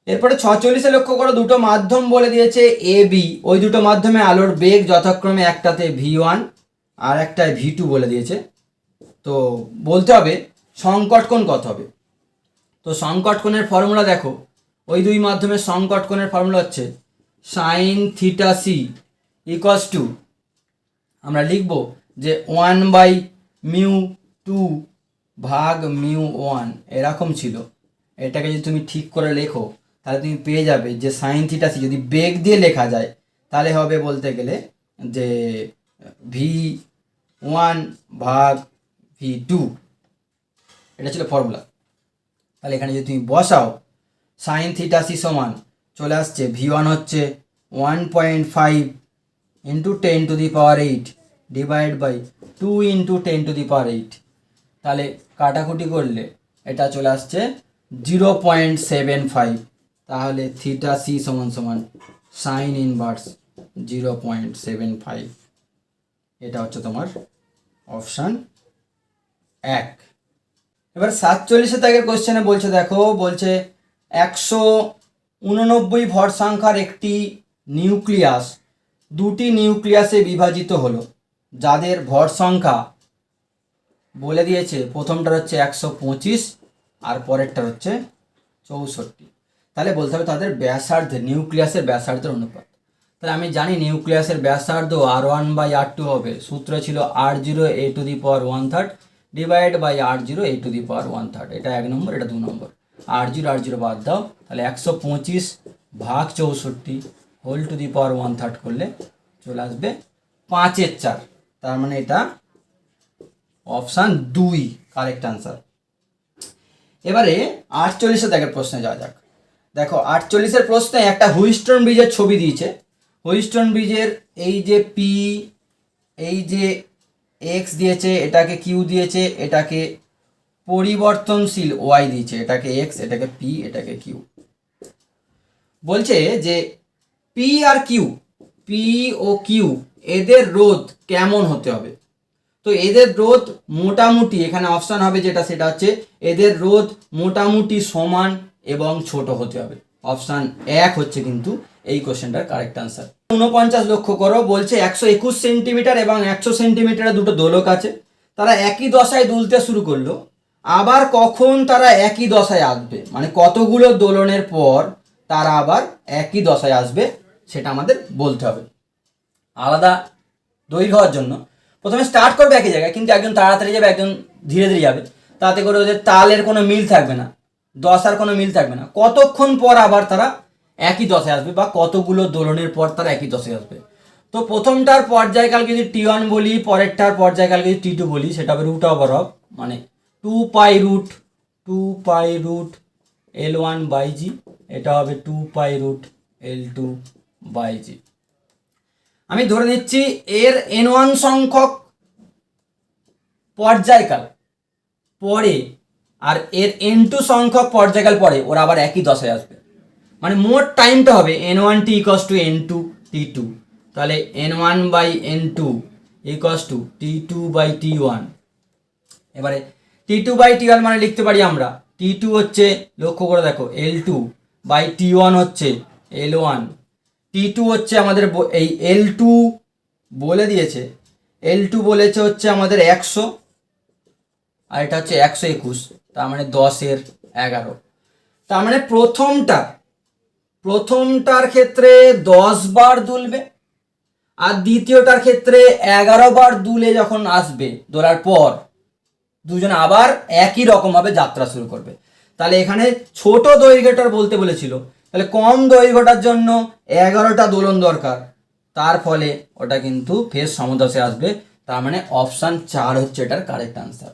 এরপরে 46-এ লক্ষ্য করো, দুটো মাধ্যম বলে দিয়েছে এ বি, ওই দুটো মাধ্যমে আলোর বেগ যথাক্রমে একটাতে v1 আর একটায় v2 বলে দিয়েছে। তো বলতে হবে সংকট কোণ কত হবে। তো সংকট কোণের ফর্মুলা দেখো, ওই দুই মাধ্যমের সংকট কোণের ফর্মুলা হচ্ছে sin θc = আমরা লিখব যে 1/μ2 ভাগ μ1, এরকম ছিল। এটাকে যদি তুমি ঠিক করে লেখো তাহলে তুমি পেয়ে যাবে যে sin θc যদি বেগ দিয়ে লেখা যায় তাহলে হবে বলতে গেলে যে v1 ভাগ v2, এটা ছিল ফর্মুলা। তাহলে এখানে যদি তুমি বসাও sin θc সমান চলে আসছে v1 হচ্ছে 1.5 ইন্টু 10⁸ ডিভাইড বাই 2 ইন্টু 10⁸, তাহলে কাটাকুটি করলে এটা চলে আসছে 0.75, তাহলে θc সমান সমান সাইন ইনভার্স 0.75, এটা হচ্ছে তোমার অপশান 1। এবার 47-এর দাগের কোশ্চেনে বলছে দেখো, বলছে 189 ভর সংখ্যার একটি নিউক্লিয়াস দুটি নিউক্লিয়াসে বিভাজিত হলো, যাদের ভর সংখ্যা বলে দিয়েছে প্রথমটার হচ্ছে 125 আর পরেরটার হচ্ছে 64। তাহলে বলতে হবে তাদের ব্যাসার্ধের, নিউক্লিয়াসের ব্যাসার্ধের অনুপাত। তাহলে আমি জানি নিউক্লিয়াসের ব্যাসার্ধ r1/r2 হবে, সূত্র ছিল r0a⁻1/3 ডিভাইড বাই r0a⁻1/3, এটা 1 নম্বর, এটা 2 নম্বর। r0 বাদ দাও, তাহলে 125 ভাগ 64 1/3 করলে চলে আসবে 5/4, তার মানে এটা অপশান 2 কারেক্ট আনসার। এবারে 48-এর দাগের প্রশ্নে যাওয়া যাক। দেখো 48-এর প্রশ্নে একটা হুইস্টন ব্রিজের ছবি দিয়েছে। হুইস্টন ব্রিজের এই যে পি, এই যে এক্স দিয়েছে, এটাকে কিউ দিয়েছে, এটাকে পরিবর্তনশীল ওয়াই দিয়েছে, এটাকে এক্স, এটাকে পি, এটাকে কিউ। বলছে যে P R Q, P O Q এদের রোধ কেমন হতে হবে। তো এদের রোধ মোটামুটি, এখানে অপশান হবে যেটা সেটা হচ্ছে এদের রোধ মোটামুটি সমান এবং ছোট হতে হবে। অপশান 1 হচ্ছে কিন্তু এই কোশ্চেনটার কারেক্ট আনসার। 49 লক্ষ্য করো, বলছে 121 সেন্টিমিটার এবং 100 সেন্টিমিটারের দুটো দোলক আছে, তারা একই দশায় দুলতে শুরু করলো, আবার কখন তারা একই দশায় আসবে, মানে কতগুলো দোলনের পর তারা আবার একই দশায় আসবে সেটা আমাদের বলতে হবে। আলাদা দৈর্ঘ্য হওয়ার জন্য প্রথমে স্টার্ট করবে একই জায়গায়, কিন্তু একজন তাড়াতাড়ি যাবে, একজন ধীরে ধীরে যাবে, তাতে করে ওদের তালের কোনো মিল থাকবে না, দশার কোনো মিল থাকবে না। কতক্ষণ পর আবার তারা একই দশায় আসবে বা কতগুলো দোলনের পর তারা একই দশায় আসবে। তো প্রথমটার পর্যায়কাল যদি t1 বলি, পরেরটার পর্যায়কাল যদি t2 বলি, সেটা হবে √/, মানে 2π√L1/g, এটা হবে 2π√L2/g। আমি ধরে নিচ্ছি এর n1 সংখ্যক পর্যায়কাল পরে আর এর n2 সংখ্যক পর্যায়কাল পরে ওরা আবার একই দশায় আসবে, মানে মোট টাইমটা হবে n1t = n2t2, তাহলে n1/n2 = t2/t1। এবারে t2/t1 মানে লিখতে পারি আমরা t2 হচ্ছে, লক্ষ্য করে দেখো, L2/t1 হচ্ছে L1, t2 হচ্ছে আমাদের এই L2 বলে দিয়েছে, L2 বলেছে হচ্ছে আমাদের 100 আর এটা হচ্ছে 121, তার মানে 10^11, তার মানে প্রথমটার ক্ষেত্রে 10 বার দুলবে আর দ্বিতীয়টার ক্ষেত্রে 11 বার দুলে যখন আসবে, দোলার পর দুজন আবার একই রকমভাবে যাত্রা শুরু করবে। তাহলে এখানে ছোট দৈর্ঘ্যটার বলতে বলেছিল, তাহলে কম দৈর্ঘ্যটার জন্য 11টা দোলন দরকার, তার ফলে ওটা কিন্তু ফের সমদশে আসবে, তার মানে অপশান 4 হচ্ছে এটার কারেক্ট আনসার।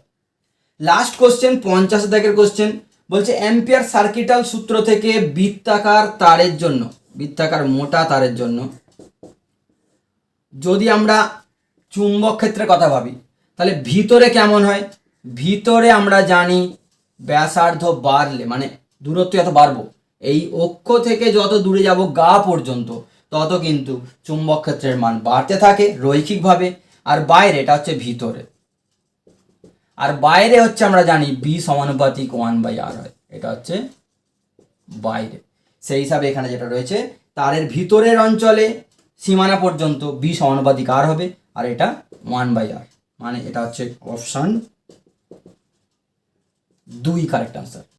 লাস্ট কোশ্চেন 50 দাগের কোশ্চেন, বলছে অ্যাম্পিয়ার সার্কিটাল সূত্র থেকে বৃত্তাকার তারের জন্য, বৃত্তাকার মোটা তারের জন্য যদি আমরা চুম্বক ক্ষেত্রের কথা ভাবি তাহলে ভিতরে কেমন হয়, ভিতরে আমরা জানি ব্যাসার্ধ বাড়লে মানে দূরত্ব যত বাড়বো এই অক্ষ থেকে যত দূরে যাব গা পর্যন্ত তত কিন্তু চুম্বক ক্ষেত্রের মান বাড়তে থাকে রৈখিকভাবে। আর বাইরে এটা হচ্ছে ভিতরে, আর বাইরে হচ্ছে আমরা জানি বি সমানুপাতিক 1/r হয়, এটা হচ্ছে বাইরে। সেই হিসাবে এখানে যেটা রয়েছে তারের ভিতরের অঞ্চলে সীমানা পর্যন্ত বি সমানুপাতিক আর হবে, আর এটা 1/r, মানে এটা হচ্ছে অপশান 2 কারেক্ট আনসার।